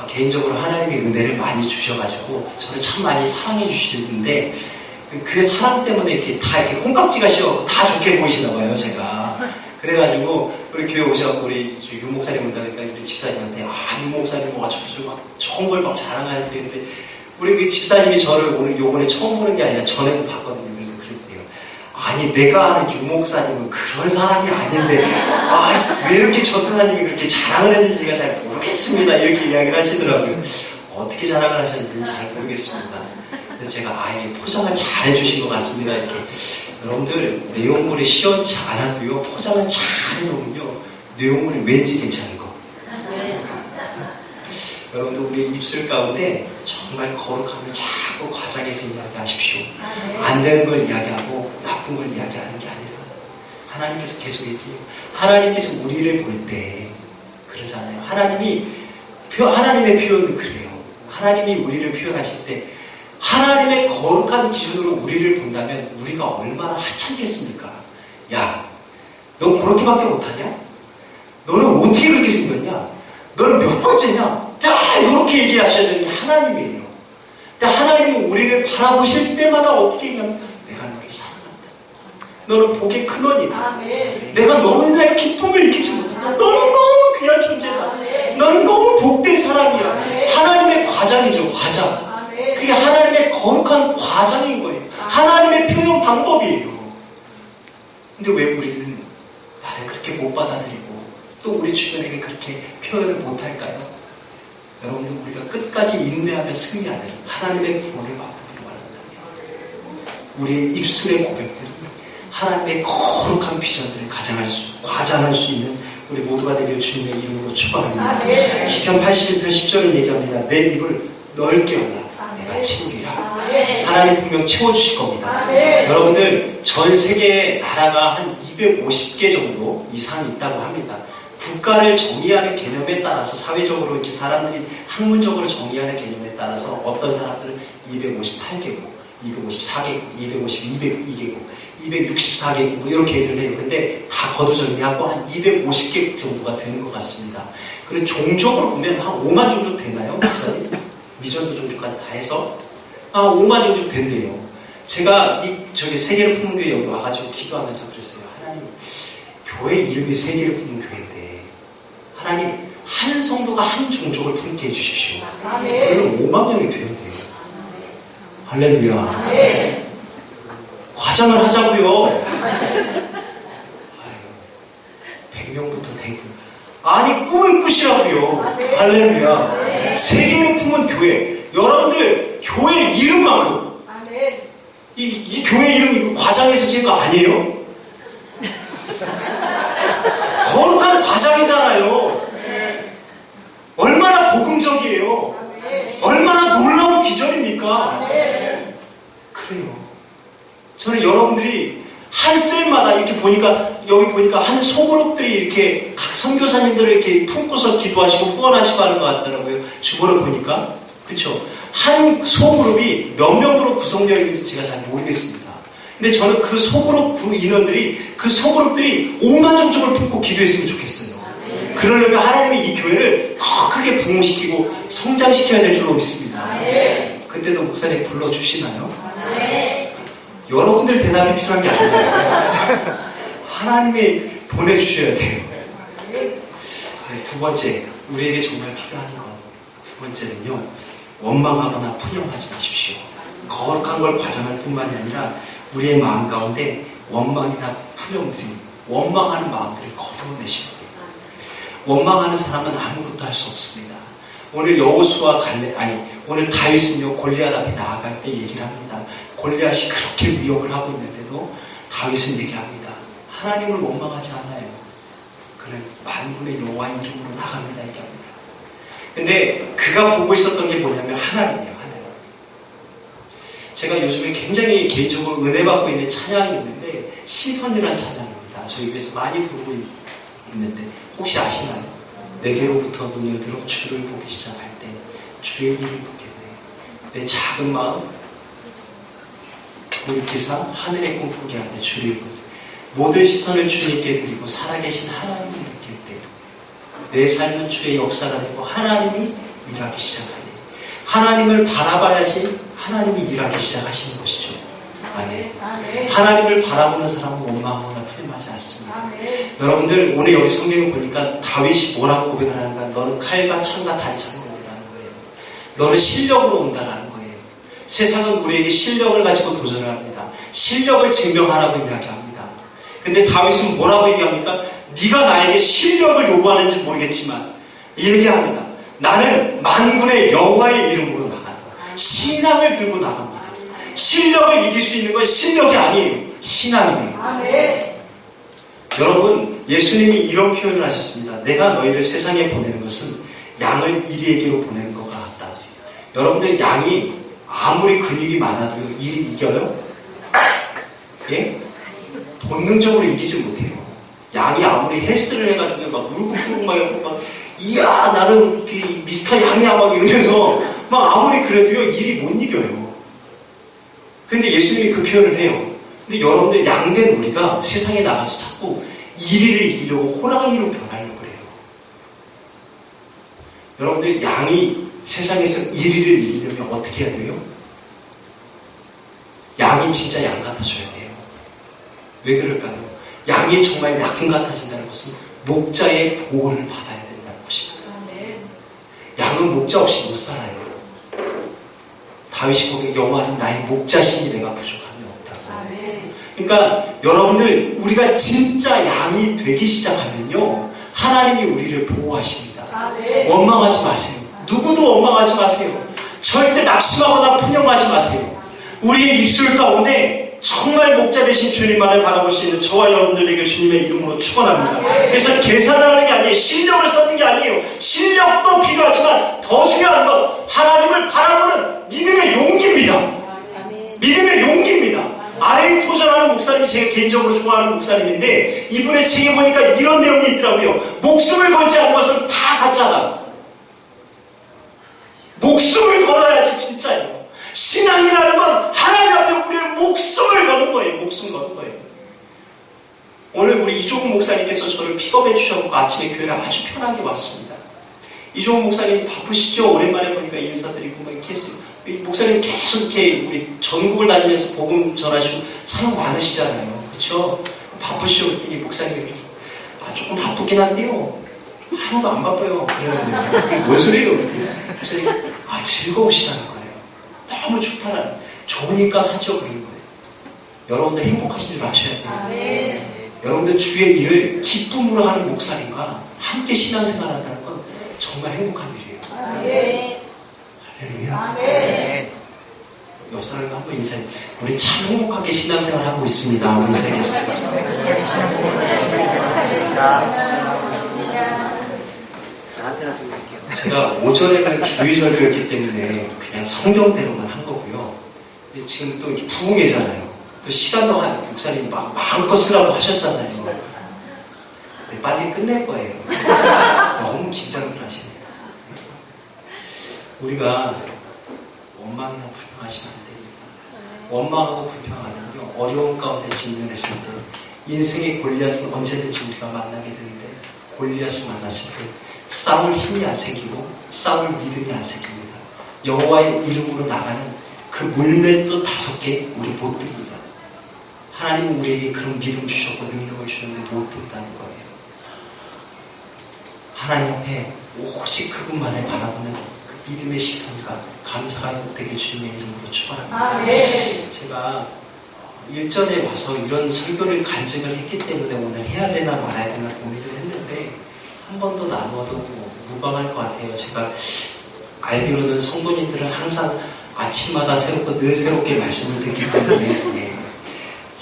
개인적으로 하나님의 은혜를 많이 주셔가지고 저를 참 많이 사랑해 주시는데 그 사랑 때문에 이렇게 다 이렇게 콩깍지가 씌워서 다 좋게 보이시나 봐요, 제가. 그래가지고 우리 교회 오셔갖고 우리 유 목사님 온다니까 우리 집사님한테 유 목사님 뭐 어쩌고 막 좋은 걸 막 자랑하는데 우리 그 집사님이 저를 오늘 요번에 처음 보는 게 아니라 전에도 봤거든요. 그래서 그랬대요. 아니 내가 아는 유 목사님은 그런 사람이 아닌데 왜 이렇게 전도사님이 그렇게 자랑을 했는지가 잘 모르겠습니다. 이렇게 이야기를 하시더라고요. 어떻게 자랑을 하셨는지는 잘 모르겠습니다. 그래서 제가 아예 포장을 잘 해주신 것 같습니다. 이렇게 여러분들 내용물이 시원치 않아도요 포장을 잘 해놓으면요 내용물이 왠지 괜찮은 거. 여러분들 우리 입술 가운데 정말 거룩함을 자꾸 과장해서 이야기하십시오. 안 되는 걸 이야기하고 나쁜 걸 이야기하는 게 아니라 하나님께서 계속 얘기해요. 하나님께서 우리를 볼 때 그러잖아요. 하나님의 표현은 그래요. 하나님이 우리를 표현하실 때 하나님의 거룩한 기준으로 우리를 본다면 우리가 얼마나 하찮겠습니까? 야, 너 그렇게밖에 못하냐? 너는 어떻게 그렇게 생겼냐? 너는 몇 번째냐? 딱 이렇게 얘기하셔야 되는 게 하나님이에요. 근데 하나님은 우리를 바라보실 때마다 어떻게 얘기하면 내가 너를 사랑한다. 너는 복의 근원이다. 내가 너는 나의 기쁨을 이기지 못한다. 너는 너무 귀한 존재다. 너는 너무 복된 사람이야. 하나님의 과장이죠, 과장. 그게 하나님의 거룩한 과장인 거예요. 하나님의 표현 방법이에요. 근데 왜 우리는 나를 그렇게 못 받아들이고 또 우리 주변에게 그렇게 표현을 못할까요? 여러분들 우리가 끝까지 인내하며 승리하는 하나님의 구원을 맛보기를 원한다면 우리의 입술의 고백들이 하나님의 거룩한 비전들을 과장할 수 있는 우리 모두가 되길 주님의 이름으로 축원합니다. 시편 81편 10절을 얘기합니다. 내 입을 넓게 열라. 내가 채우리라. 하나님 분명 채워주실 겁니다. 여러분들 전 세계에 나라가 한 250개 정도 이상 있다고 합니다. 국가를 정의하는 개념에 따라서 사회적으로 이렇게 사람들이 학문적으로 정의하는 개념에 따라서 어떤 사람들은 258개국, 254개국, 252개국, 264개국 뭐 이렇게 얘기를 해요. 근데 다 거두정리하고 한 250개국 정도가 되는 것 같습니다. 그리고 종족으로 보면 한 5만 종족 되나요, 목사님? 미전도 종족까지 다 해서 5만 종족 된대요. 제가 세계를 품은 교회 여기 와가지고 기도하면서 그랬어요. 하나님, 교회 이름이 세계를 품은 교회인데 하나님, 한 성도가 한 종족을 품게 해주십시오. 그러면 5만 명이 돼야 돼요. 할렐루야. 과장을 하자고요. 100명부터 되고. 아니, 꿈을 꾸시라고요. 할렐루야. 세계를 품은 교회. 여러분들 교회 이름만큼 이 교회 이름 이거 과장해서 지은 거 아니에요? 거룩한 과장이잖아요. 얼마나 복음적이에요. 얼마나 놀라운 비전입니까? 그래요. 저는 여러분들이 한 셀마다 이렇게 보니까, 여기 보니까 한 소그룹들이 이렇게 각 선교사님들을 이렇게 품고서 기도하시고 후원하시고 하는 것 같더라고요. 주보를 보니까. 그쵸? 한 소그룹이 몇 명으로 구성되어 있는지 제가 잘 모르겠습니다. 근데 저는 그 소그룹 그 소그룹들이 5만 종족을 품고 기도했으면 좋겠어요. 그러려면 하나님이 이 교회를 더 크게 부흥시키고 성장시켜야 될 줄로 믿습니다. 그때도 목사님 불러주시나요? 여러분들 대답이 필요한 게 아니에요. 하나님이 보내주셔야 돼요. 두 번째, 우리에게 정말 필요한 것. 두 번째는요, 원망하거나 푸념하지 마십시오. 거룩한 걸 과장할 뿐만이 아니라 우리의 마음 가운데 원망이나 푸념들이, 원망하는 마음들을 거두어내셔야 돼요. 원망하는 사람은 아무것도 할 수 없습니다. 오늘 여호수아 오늘 다윗은요, 골리앗 앞에 나아갈 때 얘기를 합니다. 골리앗이 그렇게 위협을 하고 있는데도 다윗은 얘기합니다. 하나님을 원망하지 않아요. 그는 만군의 여호와의 이름으로 나갑니다. 얘기합니다. 근데 그가 보고 있었던 게 뭐냐면 하나님이에요. 하나님. 제가 요즘에 굉장히 개인적으로 은혜 받고 있는 찬양이 있는데 시선이라는 찬양입니다. 저희 교회에서 많이 부르고 있는데 혹시 아시나요? 내게로부터 눈을 들어 주를 보기 시작할 때 주의 일을 보겠네. 내 작은 마음 돌이키사 하늘의 꿈꾸게 하는데 주를 보게. 모든 시선을 주님께 드리고 살아계신 하나님을 느낄 때 내 삶은 주의 역사가 되고 하나님이 일하기 시작하니 하나님을 바라봐야지 하나님이 일하기 시작하시는 것이죠. 아멘. 하나님을 바라보는 사람은 원망하거나 푸념하지 않습니다. 여러분들 오늘 여기 성경을 보니까 다윗이 뭐라고 고백을 하는가? 너는 칼과 창과 단창으로 온다는 거예요. 너는 실력으로 온다는 거예요. 세상은 우리에게 실력을 가지고 도전을 합니다. 실력을 증명하라고 이야기합니다. 근데 다윗은 뭐라고 얘기합니까? 네가 나에게 실력을 요구하는지 모르겠지만 이렇게 합니다. 나는 만군의 여호와의 이름으로 나간다. 신앙을 들고 나갑니다. 실력을 이길 수 있는 건 실력이 아니에요. 신앙이에요. 아멘. 여러분, 예수님이 이런 표현을 하셨습니다. 내가 너희를 세상에 보내는 것은 양을 이리에게로 보내는 것 같다. 여러분들, 양이 아무리 근육이 많아도 이리 이겨요? 예? 본능적으로 이기지 못해요. 양이 아무리 헬스를 해가지고 막 울고불고 막 이러고 막 이야 나는 미스터 양이야 막 이러면서 막 아무리 그래도요 일이 못 이겨요. 근데 예수님이 그 표현을 해요. 근데 여러분들 양된 우리가 세상에 나가서 자꾸 1위를 이기려고 호랑이로 변하려고 그래요. 여러분들 양이 세상에서 1위를 이기려면 어떻게 해야 돼요? 양이 진짜 양 같아져야 돼요. 왜 그럴까요? 양이 정말 양 같아진다는 것은 목자의 보호를 받아야 된다는 것입니다. 양은 목자 없이 못 살아요. 다윗이 보기에 여호와는 나의 목자시니 내가 부족함이 없다고. 그러니까 여러분들 우리가 진짜 양이 되기 시작하면요 하나님이 우리를 보호하십니다. 원망하지 마세요. 누구도 원망하지 마세요. 절대 낙심하거나 푸념하지 마세요. 우리의 입술 가운데 정말 목자 되신 주님만을 바라볼 수 있는 저와 여러분들에게 주님의 이름으로 축원합니다. 그래서 계산하는 게 아니에요. 실력을 쌓는 게 아니에요. 실력도 필요하지만 더 중요한 건 하나님을 바라보는 믿음의 용기입니다. 믿음의 용기입니다. RA 토전하는 목사님이 제가 개인적으로 좋아하는 목사님인데 이분의 책에 보니까 이런 내용이 있더라고요. 목숨을 걸지 않는 것은 다 가짜다. 목숨을 걸어야지 진짜예요. 신앙이라는 건 하나님 앞에 우리의 목숨을 거는 거예요. 목숨 거는 거예요. 오늘 우리 이종훈 목사님께서 저를 픽업해 주셔서 아침에 교회를 아주 편하게 왔습니다. 이종훈 목사님 바쁘시죠? 오랜만에 보니까 보니까 인사드리고 막 이렇게 했어요. 목사님 계속 이렇게 우리 전국을 다니면서 복음 전하시고 사역 많으시잖아요. 그렇죠? 바쁘시죠? 이 목사님이 조금 바쁘긴 한데요. 하나도 안 바빠요. 그게 뭔 소리예요? 목사님 즐거우시다는 거예요. 너무 좋다는 좋으니까 하죠. 그런 거예요. 여러분들 행복하신 줄 아셔야 돼요. 네. 여러분들 주의 일을 기쁨으로 하는 목사님과 함께 신앙생활 한다는 건 정말 행복한 일이에요. 네. 할렐루야. 네. 옆 사람과 한번 인사해. 우리 참 행복하게 신앙생활 하고 있습니다. 우리 인사해주세요. 제가 오전에는 주의절교였기 때문에 그냥 성경대로만 한 거고요. 근데 지금 또 이렇게 부흥회잖아요. 또 시간도 한 목사님 마음껏 쓰라고 하셨잖아요. 네, 빨리 끝낼 거예요. 너무 긴장을 하시네요. 우리가 원망이나 불평하시면 안 됩니다. 원망하고 불평하면요 어려운 가운데 직면했을 때 인생의 골리앗은 언제든지 우리가 만나게 되는데 골리앗을 만났을 때 싸울 힘이 안 생기고 싸울 믿음이 안 생깁니다. 여호와의 이름으로 나가는 그 물맷도 5개 우리 못 듭니다. 하나님은 우리에게 그런 믿음 주셨고 능력을 주셨는데 못 든다는 거예요. 하나님 앞에 오직 그분만을 바라보는 그 믿음의 시선과 감사가 회복되길 주님의 이름으로 축원합니다. 제가 일전에 와서 이런 설교를 간증을 했기 때문에 오늘 해야 되나 말아야 되나 고민을 했는데 한 번 더 나누어도 무방할 것 같아요. 제가 알기로는 성도님들은 항상 아침마다 새롭고 늘 새롭게 말씀을 듣기 때문에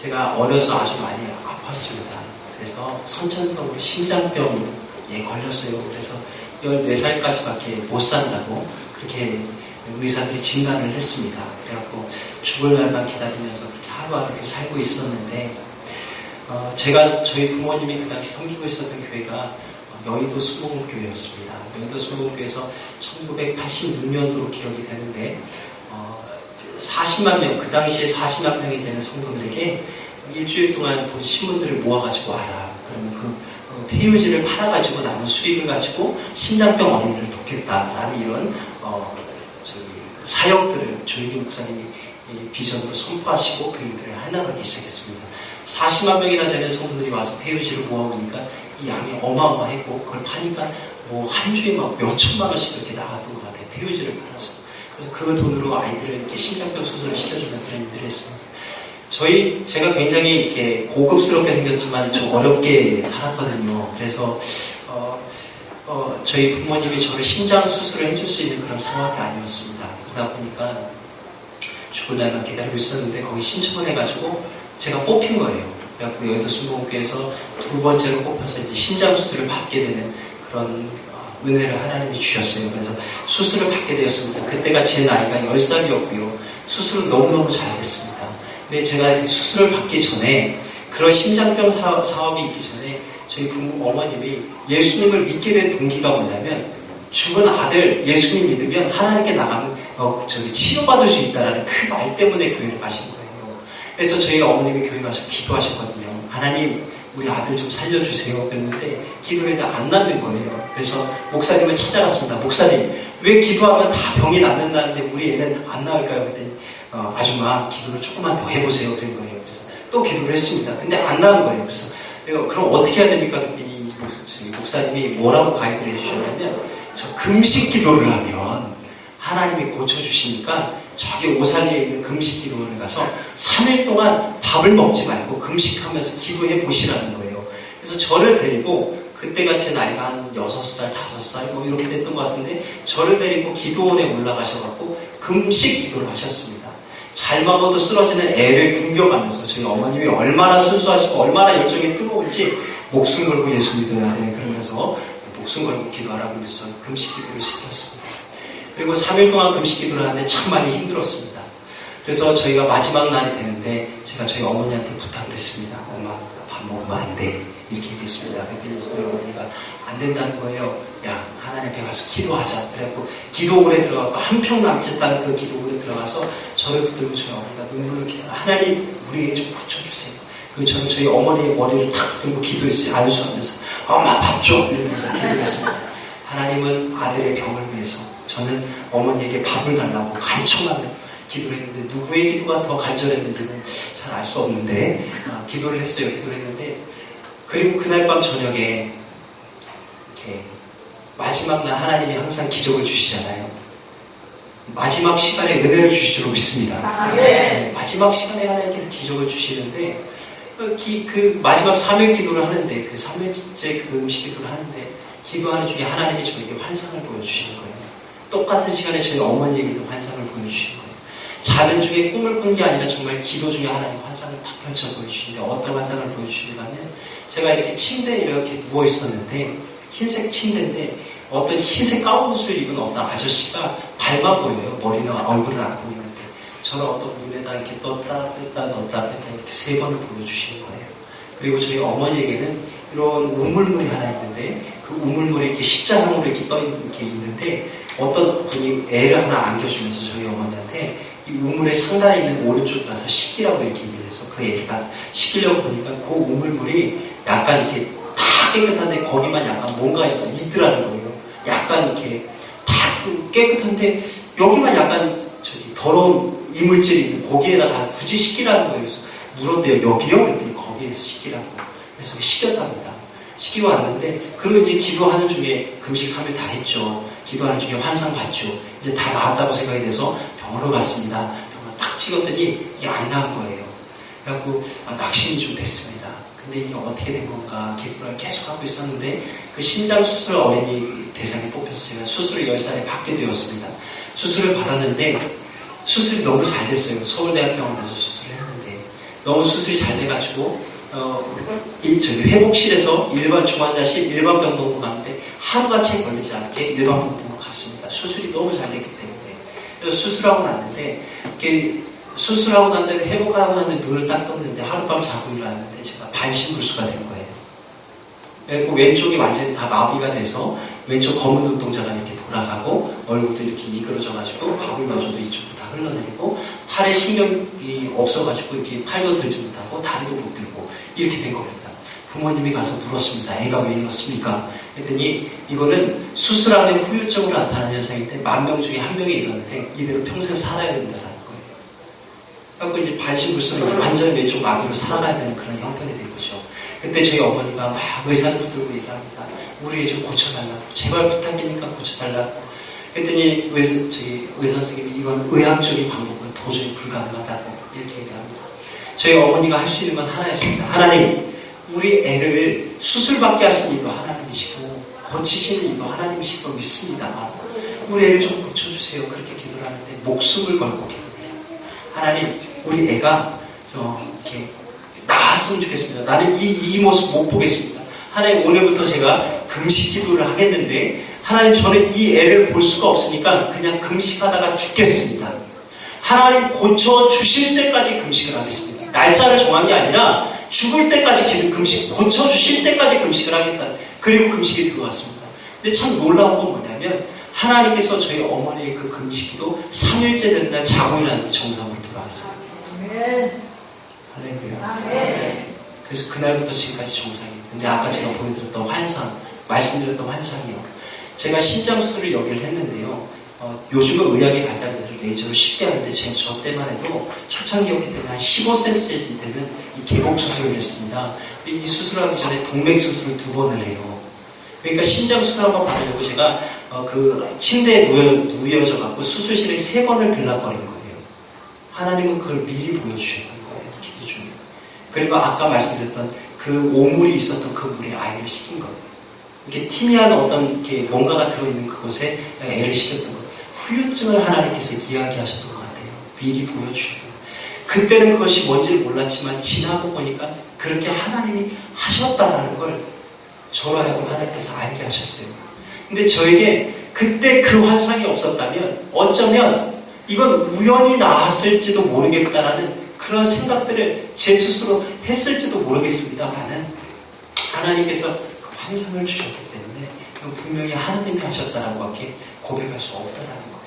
제가 어려서 아주 많이 아팠습니다. 그래서 선천성으로 심장병에 걸렸어요. 그래서 14살까지밖에 못 산다고 그렇게 의사들이 진단을 했습니다. 그래갖고 죽을 날만 기다리면서 그렇게 하루하루 살고 있었는데 제가 저희 부모님이 그 당시 섬기고 있었던 교회가 여의도 수목교회였습니다. 여의도 수목교회에서 1986년도로 기억이 되는데 40만 명, 그 당시에 40만 명이 되는 성도들에게 일주일 동안 본 신문들을 모아가지고 와라. 그러면 그 폐유지를 팔아가지고 남은 수익을 가지고 심장병 어린이를 돕겠다라는 이런 사역들을 조용히 목사님이 비전으로 선포하시고 그 일들을 해나가기 시작했습니다. 40만 명이나 되는 성도들이 와서 폐유지를 모아오니까 이 양이 어마어마했고 그걸 파니까 뭐 한 주에 막 몇 천만 원씩 이렇게 나갔던 것 같아요. 폐유지를 팔아서. 그래서 그 돈으로 아이들을 이렇게 심장병 수술을 시켜주는 그런 일들을 했습니다. 제가 굉장히 이렇게 고급스럽게 생겼지만 좀 어렵게 살았거든요. 그래서 저희 부모님이 저를 심장 수술을 해줄 수 있는 그런 상황이 아니었습니다. 그러다 보니까 죽을 날만 기다리고 있었는데 거기 신청을 해가지고 제가 뽑힌 거예요. 그래갖고 여의도 순복음교회에서 2번째로 뽑혀서 이제 심장 수술을 받게 되는 그런 은혜를 하나님이 주셨어요. 그래서 수술을 받게 되었습니다. 그때가 제 나이가 10살이었고요. 수술은 너무너무 잘 됐습니다. 근데 제가 그 수술을 받기 전에 그런 심장병 사업이 있기 전에 저희 어머님이 예수님을 믿게 된 동기가 뭐냐면 죽은 아들 예수님 믿으면 하나님께 나가면 치료받을 수 있다는 그 말 때문에 교회를 가신 거예요. 그래서 저희 어머님이 교회 가서 기도하셨거든요. 하나님 우리 아들 좀 살려주세요. 그랬는데 기도를 안 낫는 거예요. 그래서 목사님을 찾아갔습니다. 목사님 왜 기도하면 다 병이 낫는다는데 우리 애는 안 나을까요? 그랬더니 아줌마 기도를 조금만 더 해보세요. 그런 거예요. 그래서 또 기도를 했습니다. 근데 안 나은 거예요. 그래서 그럼 어떻게 해야 됩니까? 이 목사님이 뭐라고 가이드를 해주셨냐면 저 금식 기도를 하면 하나님이 고쳐주시니까 저기 오살리에 있는 금식 기도원에 가서 3일 동안 밥을 먹지 말고 금식하면서 기도해 보시라는 거예요. 그래서 저를 데리고 그때가 제 나이가 한 6살, 5살 뭐 이렇게 됐던 것 같은데 저를 데리고 기도원에 올라가셔갖고 금식 기도를 하셨습니다. 잘 먹어도 쓰러지는 애를 굶겨가면서 저희 어머님이 얼마나 순수하시고 얼마나 열정이 뜨거운지 목숨 걸고 예수 믿어야 돼 그러면서 목숨 걸고 기도하라고 해서 저는 금식 기도를 시켰습니다. 그리고 3일 동안 금식 기도를 하는데 참 많이 힘들었습니다. 그래서 저희가 마지막 날이 되는데 제가 저희 어머니한테 부탁을 했습니다. 엄마 나 밥 먹으면 안 돼. 이렇게 얘기했습니다. 그랬더니 저희 어머니가 안 된다는 거예요. 야 하나님 앞에 가서 기도하자. 그래갖고 기도원에 들어가고 한평 남짓다는 그 기도원에 들어가서 저를 붙들고 저희 어머니가 눈물로 기도 하나님 우리 애 좀 고쳐주세요. 그리고 저는 저희 어머니의 머리를 탁 들고 기도했어요. 안수하면서 엄마 밥 줘. 이러면서 기도했습니다. 하나님은 아들의 병을 위해서 저는 어머니에게 밥을 달라고 간청하며 기도를 했는데 누구의 기도가 더 간절했는지는 잘 알 수 없는데 기도를 했어요. 기도를 했는데 그리고 그날 밤 저녁에 이렇게 마지막 날 하나님이 항상 기적을 주시잖아요. 마지막 시간에 은혜를 주실 줄 믿습니다. 마지막 시간에 하나님께서 기적을 주시는데 그 마지막 3일 기도를 하는데 그 3일째 그 음식 기도를 하는데 기도하는 중에 하나님이 저에게 환상을 보여주시는 거예요. 똑같은 시간에 저희 어머니에게도 환상을 보여주시는 거예요. 자는 중에 꿈을 꾼 게 아니라 정말 기도 중에 하나님 환상을 딱 펼쳐 보여주시는데 어떤 환상을 보여주시는가 하면 제가 이렇게 침대에 이렇게 누워 있었는데 흰색 침대인데 어떤 흰색 가운 옷을 입은 어떤 아저씨가 발만 보여요. 머리는 얼굴은 안 보이는데 저를 어떤 문에다 이렇게 떴다 이렇게 3번을 보여주시는 거예요. 그리고 저희 어머니에게는 이런 우물물이 하나 있는데 그 우물물이 이렇게 십자형으로 이렇게 떠 있는데 어떤 분이 애를 하나 안겨주면서 저희 어머니한테 이 우물의 상단에 있는 오른쪽에 가서 씻기라고 이렇게 얘기를 해서 그 애가 씻기려고 보니까 그 우물물이 약간 이렇게 다 깨끗한데 거기만 약간 뭔가 있더라는 거예요. 약간 이렇게 다 깨끗한데 여기만 약간 저기 더러운 이물질이 있는 거기에다가 굳이 씻기라는 거예요. 그래서 물었대요. 여기요? 그랬더니 거기에서 씻기라고. 그래서 씻겼답니다. 씻기고 왔는데 그리고 이제 기도하는 중에 금식 3일 다 했죠. 기도하는 중에 환상 봤죠. 이제 다 나았다고 생각이 돼서 병원으로 갔습니다. 병원 딱 찍었더니 이게 안 나은 거예요. 그래갖고 낙심이 좀 됐습니다. 근데 이게 어떻게 된 건가 기도를 계속 하고 있었는데 그 심장 수술 어린이 대상에 뽑혀서 제가 수술을 10살에 받게 되었습니다. 수술을 받았는데 수술이 너무 잘 됐어요. 서울대학병원에서 수술을 했는데 너무 수술이 잘 돼가지고 회복실에서 일반 중환자실 일반 병동으로 갔는데 하루같이 걸리지 않게 일반 병동으로 갔습니다. 수술이 너무 잘 됐기 때문에. 그래서 수술하고 났는데 수술하고 난 다음에 회복하고 난 다음에 눈을 딱 떴는데 하룻밤 자고 일어났는데 제가 반신불수가 된 거예요. 그리고 왼쪽이 완전히 다 마비가 돼서 왼쪽 검은 눈동자가 이렇게 돌아가고 얼굴도 이렇게 이그러져가지고 밥을 넣어줘도 이쪽으로 다 흘러내리고 팔에 신경이 없어가지고 이렇게 팔도 들지 못하고 다리도 못 들고 이렇게 된 겁니다. 부모님이 가서 물었습니다. 애가 왜 이렇습니까? 그랬더니 이거는 수술하면 후유증으로 나타나는 현상인데 10,000명 중에 1명이 이러는데 이대로 평생 살아야 된다는 거예요. 그래서 이제 반신불수는 완전히 왼쪽 마비로 살아가야 되는 그런 형편이 된 거죠. 그때 저희 어머니가 막 의사를 붙들고 얘기합니다. 우리 애 좀 고쳐달라고. 제발 부탁이니까 고쳐달라고. 그랬더니 의사 선생님이 이건 의학적인 방법은 도저히 불가능하다고 이렇게 얘기합니다. 저희 어머니가 할 수 있는 건 하나였습니다. 하나님, 우리 애를 수술받게 하신 이도 하나님이시고 고치시는 이도 하나님이시고 믿습니다. 우리 애를 좀 고쳐주세요. 그렇게 기도를 하는데 목숨을 걸고 기도해요. 하나님, 우리 애가 이렇게 나았으면 좋겠습니다. 나는 이 모습 못 보겠습니다. 하나님, 오늘부터 제가 금식 기도를 하겠는데 하나님, 저는 이 애를 볼 수가 없으니까 그냥 금식하다가 죽겠습니다. 하나님, 고쳐주실 때까지 금식을 하겠습니다. 날짜를 정한 게 아니라 죽을 때까지 금식, 고쳐주실 때까지 금식을 하겠다. 그리고 금식이 들어왔습니다. 근데 참 놀라운 건 뭐냐면 하나님께서 저희 어머니의 그 금식기도 3일째 되는 날 자고 일어났는데 정상으로 돌아왔어요. 할렐루야. 그래서 그날부터 지금까지 정상이에요. 근데 아까 제가 보여드렸던 환상, 말씀드렸던 환상이요. 제가 신장 수술을 여기를 했는데요. 요즘은 의학이 발달돼서 레이저로 쉽게 하는데 저 때만 해도 초창기였기 때문에 한 15cm 되는 이 개복 수술을 했습니다. 이 수술하기 전에 동맥 수술을 2번을 해요. 그러니까 신장 수술 한번 받으려고 제가 그 침대에 누워져 갖고 수술실에 3번을 들락거린 거예요. 하나님은 그걸 미리 보여주셨던 거예요. 기도 중에. 그리고 아까 말씀드렸던 그 오물이 있었던 그 물에 아이를 시킨 거예요. 이렇게 티미한 어떤 게 뭔가가 들어있는 그곳에 애를 시켰던 거예요. 후유증을 하나님께서 이야기하셨던 것 같아요. 미리 보여주셨던 거예요. 그때는 그것이 뭔지를 몰랐지만 지나고 보니까 그렇게 하나님이 하셨다라는 걸 저로 하여금 하나님께서 알게 하셨어요. 근데 저에게 그때 그 환상이 없었다면 어쩌면 이건 우연히 나왔을지도 모르겠다라는 그런 생각들을 제 스스로 했을지도 모르겠습니다만은 하나님께서 그 환상을 주셨기 때문에 분명히 하나님이 하셨다라고 밖에 고백할 수 없다라는 거예요.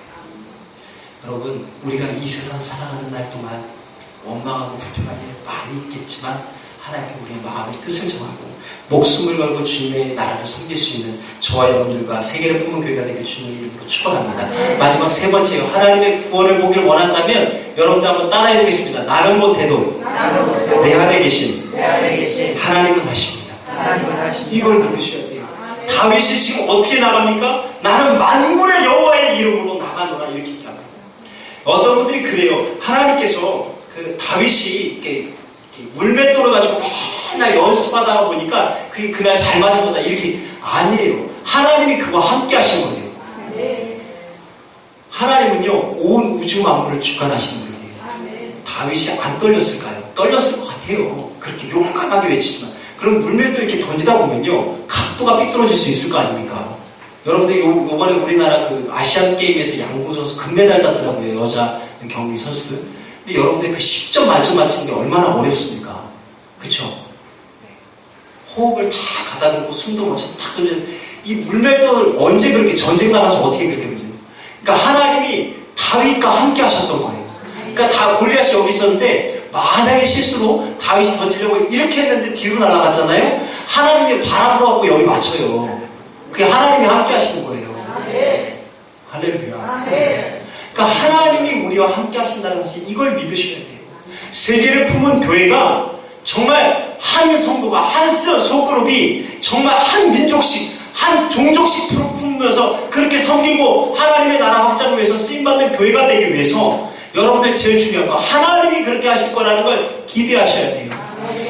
여러분, 우리가 이 세상 살아가는 날 동안 원망하고 불평할 일 많이 있겠지만 하나님께 우리의 마음의 뜻을 정하고 목숨을 걸고 주님의 나라를 섬길 수 있는 저와 여러분들과 세계를 품은 교회가 되길 주님의 이름으로 축원합니다. 마지막 세 번째요. 하나님의 구원을 보길 원한다면 여러분들 한번 따라해 보겠습니다. 나는 못해도 내 안에 계신 하나님은 하십니다. 이걸 믿으셔야 돼요. 다윗이 지금 어떻게 나갑니까? 나는 만군의 여호와의 이름으로 나가노라 이렇게 얘기합니다. 어떤 분들이 그래요. 하나님께서 그 다윗이 이렇게 물맷돌을 가지고 맨날 연습하다 보니까 그게 그날 잘 맞은 거다 이렇게 아니에요. 하나님이 그와 함께 하신 거예요. 하나님은요 온 우주 만물을 주관하시는 분이에요. 다윗이 안 떨렸을까요? 떨렸을 것 같아요. 그렇게 용감하게 외치지만 그럼 물맷돌 이렇게 던지다 보면요 각도가 삐뚤어질 수 있을 거 아닙니까? 여러분들 요번에 우리나라 그 아시안 게임에서 양궁 선수 금메달 땄더라고요. 여자 경기 선수들. 근데 여러분들 그 10점 만점 맞히는 게 얼마나 어렵습니까? 그쵸? 호흡을 다 가다듬고 숨도 멈춰서 탁 던지는 이 물맷돌을 언제 그렇게 전쟁 나가서 어떻게 그렇게 던져요? 그러니까 하나님이 다윗과 함께 하셨던 거예요. 그러니까 다 골리앗이 여기 있었는데 만약에 실수로 다윗이 던지려고 이렇게 했는데 뒤로 날아갔잖아요. 하나님이 바람 불어갖고 여기 맞춰요. 그게 하나님이 함께 하시는 거예요. 할렐루야. 그러니까 하나님이 우리와 함께 하신다는 사실 이걸 믿으셔야 돼요. 세계를 품은 교회가 정말 한 성도가 한 소그룹이 정말 한 민족씩 한 종족씩 품으면서 그렇게 섬기고 하나님의 나라 확장을 위해서 쓰임받는 교회가 되기 위해서 여러분들 제일 중요한 거 하나님이 그렇게 하실 거라는 걸 기대하셔야 돼요.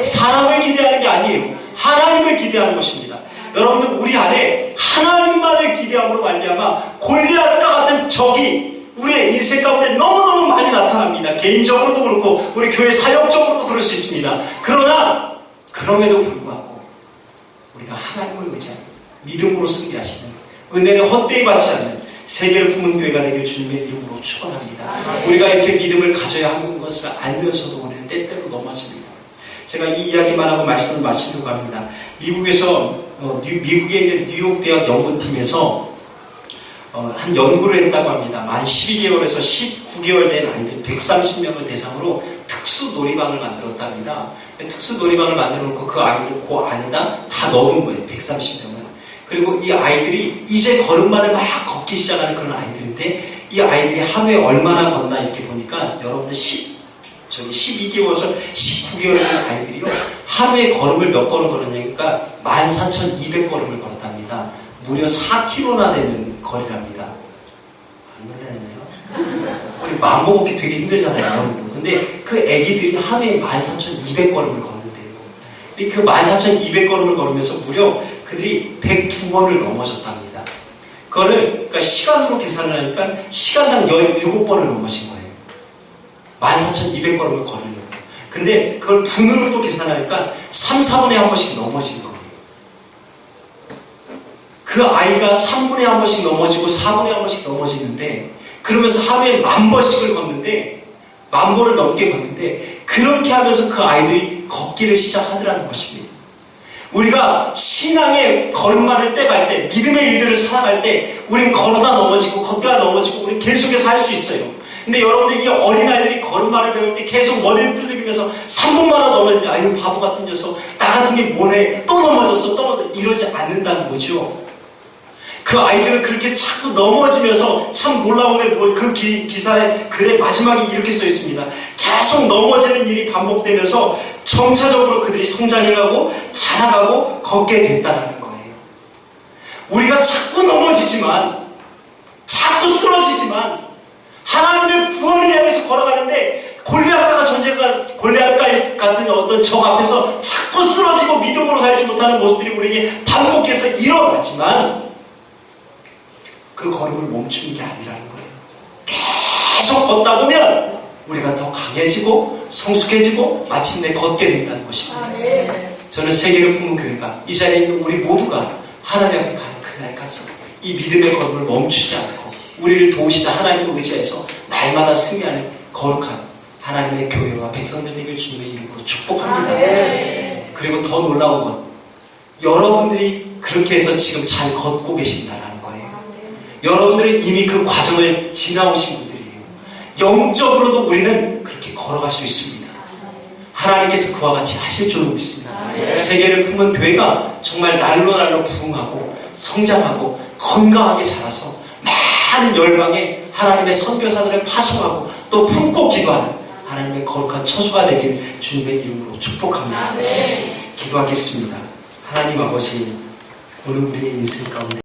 사람을 기대하는 게 아니에요. 하나님을 기대하는 것입니다. 여러분들 우리 안에 하나님만을 기대함으로 말미암아 골리앗과 같은 적이 우리의 일생 가운데 너무너무 많이 나타납니다. 개인적으로도 그렇고 우리 교회 사역적으로도 그럴 수 있습니다. 그러나 그럼에도 불구하고 우리가 하나님을 의지하는 믿음으로 승리하시는 은혜를 헛되이 받지 않는 세계를 품은 교회가 되길 주님의 이름으로 축원합니다. 우리가 이렇게 믿음을 가져야 하는 것을 알면서도 우리는 때때로 넘어집니다. 제가 이 이야기만 하고 말씀을 마치려고 합니다. 미국에 있는 뉴욕 대학 연구팀에서 한 연구를 했다고 합니다. 만 12개월에서 19개월 된 아이들 130명을 대상으로 특수 놀이방을 만들었답니다. 특수 놀이방을 만들어 놓고 그 아이들 그 안에다 다 넣어둔 거예요. 130명을. 그리고 이 아이들이 이제 걸음마를 막 걷기 시작하는 그런 아이들인데 이 아이들이 하루에 얼마나 걷나 이렇게 보니까 여러분들 12개월에서 19개월 된 아이들이요. 하루에 걸음을 몇 걸음 걸었냐니까 14,200걸음을 걸었답니다. 무려 4km나 되는 거리랍니다. 안 놀라나요? 우리 만보 걷기 되게 힘들잖아요. 어른도. 근데 그 애기들이 하루에 14,200걸음을 걷는데요. 근데 그 14,200걸음을 걸으면서 무려 그들이 102번을 넘어졌답니다. 그러니까 시간으로 계산을 하니까 시간당 17번을 넘어진 거예요. 14,200걸음을 걸으려고. 근데 그걸 분으로 또 계산하니까 3, 4분에 한 번씩 넘어진 거예요. 그 아이가 3분에 한 번씩 넘어지고 4분에 한 번씩 넘어지는데 그러면서 하루에 10,000번씩을 걷는데 10,000보를 넘게 걷는데 그렇게 하면서 그 아이들이 걷기를 시작하더라는 것입니다. 우리가 신앙의 걸음마를 떼갈 때 믿음의 일들을 살아갈 때 우린 걸어다 넘어지고 걷다가 넘어지고 우린 계속해서 할 수 있어요. 근데 여러분들 이 어린아이들이 걸음마를 배울 때 계속 머리를 두들기면서 3분마다 넘어지는데 아유 바보 같은 녀석 나 같은 게 뭐래 또 넘어졌어 또 넘어졌어 이러지 않는다는 거죠. 그 아이들은 그렇게 자꾸 넘어지면서 참 놀라운 게 그 기사의 글의 마지막에 이렇게 써 있습니다. 계속 넘어지는 일이 반복되면서 점차적으로 그들이 성장해가고 자라가고 걷게 됐다는 거예요. 우리가 자꾸 넘어지지만 자꾸 쓰러지지만 하나님의 구원을 향해서 걸어가는데 골리앗 같은 어떤 적 앞에서 자꾸 쓰러지고 믿음으로 살지 못하는 모습들이 우리에게 반복해서 일어나지만 그 걸음을 멈추는 게 아니라는 거예요. 계속 걷다 보면 우리가 더 강해지고 성숙해지고 마침내 걷게 된다는 것입니다. 저는 세계를 품은 교회가 이 자리에 있는 우리 모두가 하나님 앞에 가는 그날까지 이 믿음의 걸음을 멈추지 않고 우리를 도우시다 하나님을 의지해서 날마다 승리하는 거룩한 하나님의 교회와 백성들 되길 주님의 이름으로 축복합니다. 그리고 더 놀라운 건 여러분들이 그렇게 해서 지금 잘 걷고 계신다라는 거예요. 여러분들은 이미 그 과정을 지나오신 분들이에요. 영적으로도 우리는 그렇게 걸어갈 수 있습니다. 하나님께서 그와 같이 하실 줄로 믿습니다. 세계를 품은 교회가 정말 날로 부흥하고 성장하고 건강하게 자라서 많은 열방에 하나님의 선교사들을 파송하고 또 품고 기도하는 하나님의 거룩한 처소가 되길 주님의 이름으로 축복합니다. 기도하겠습니다. 하나님 아버지, 오늘 우리의 인생 가운데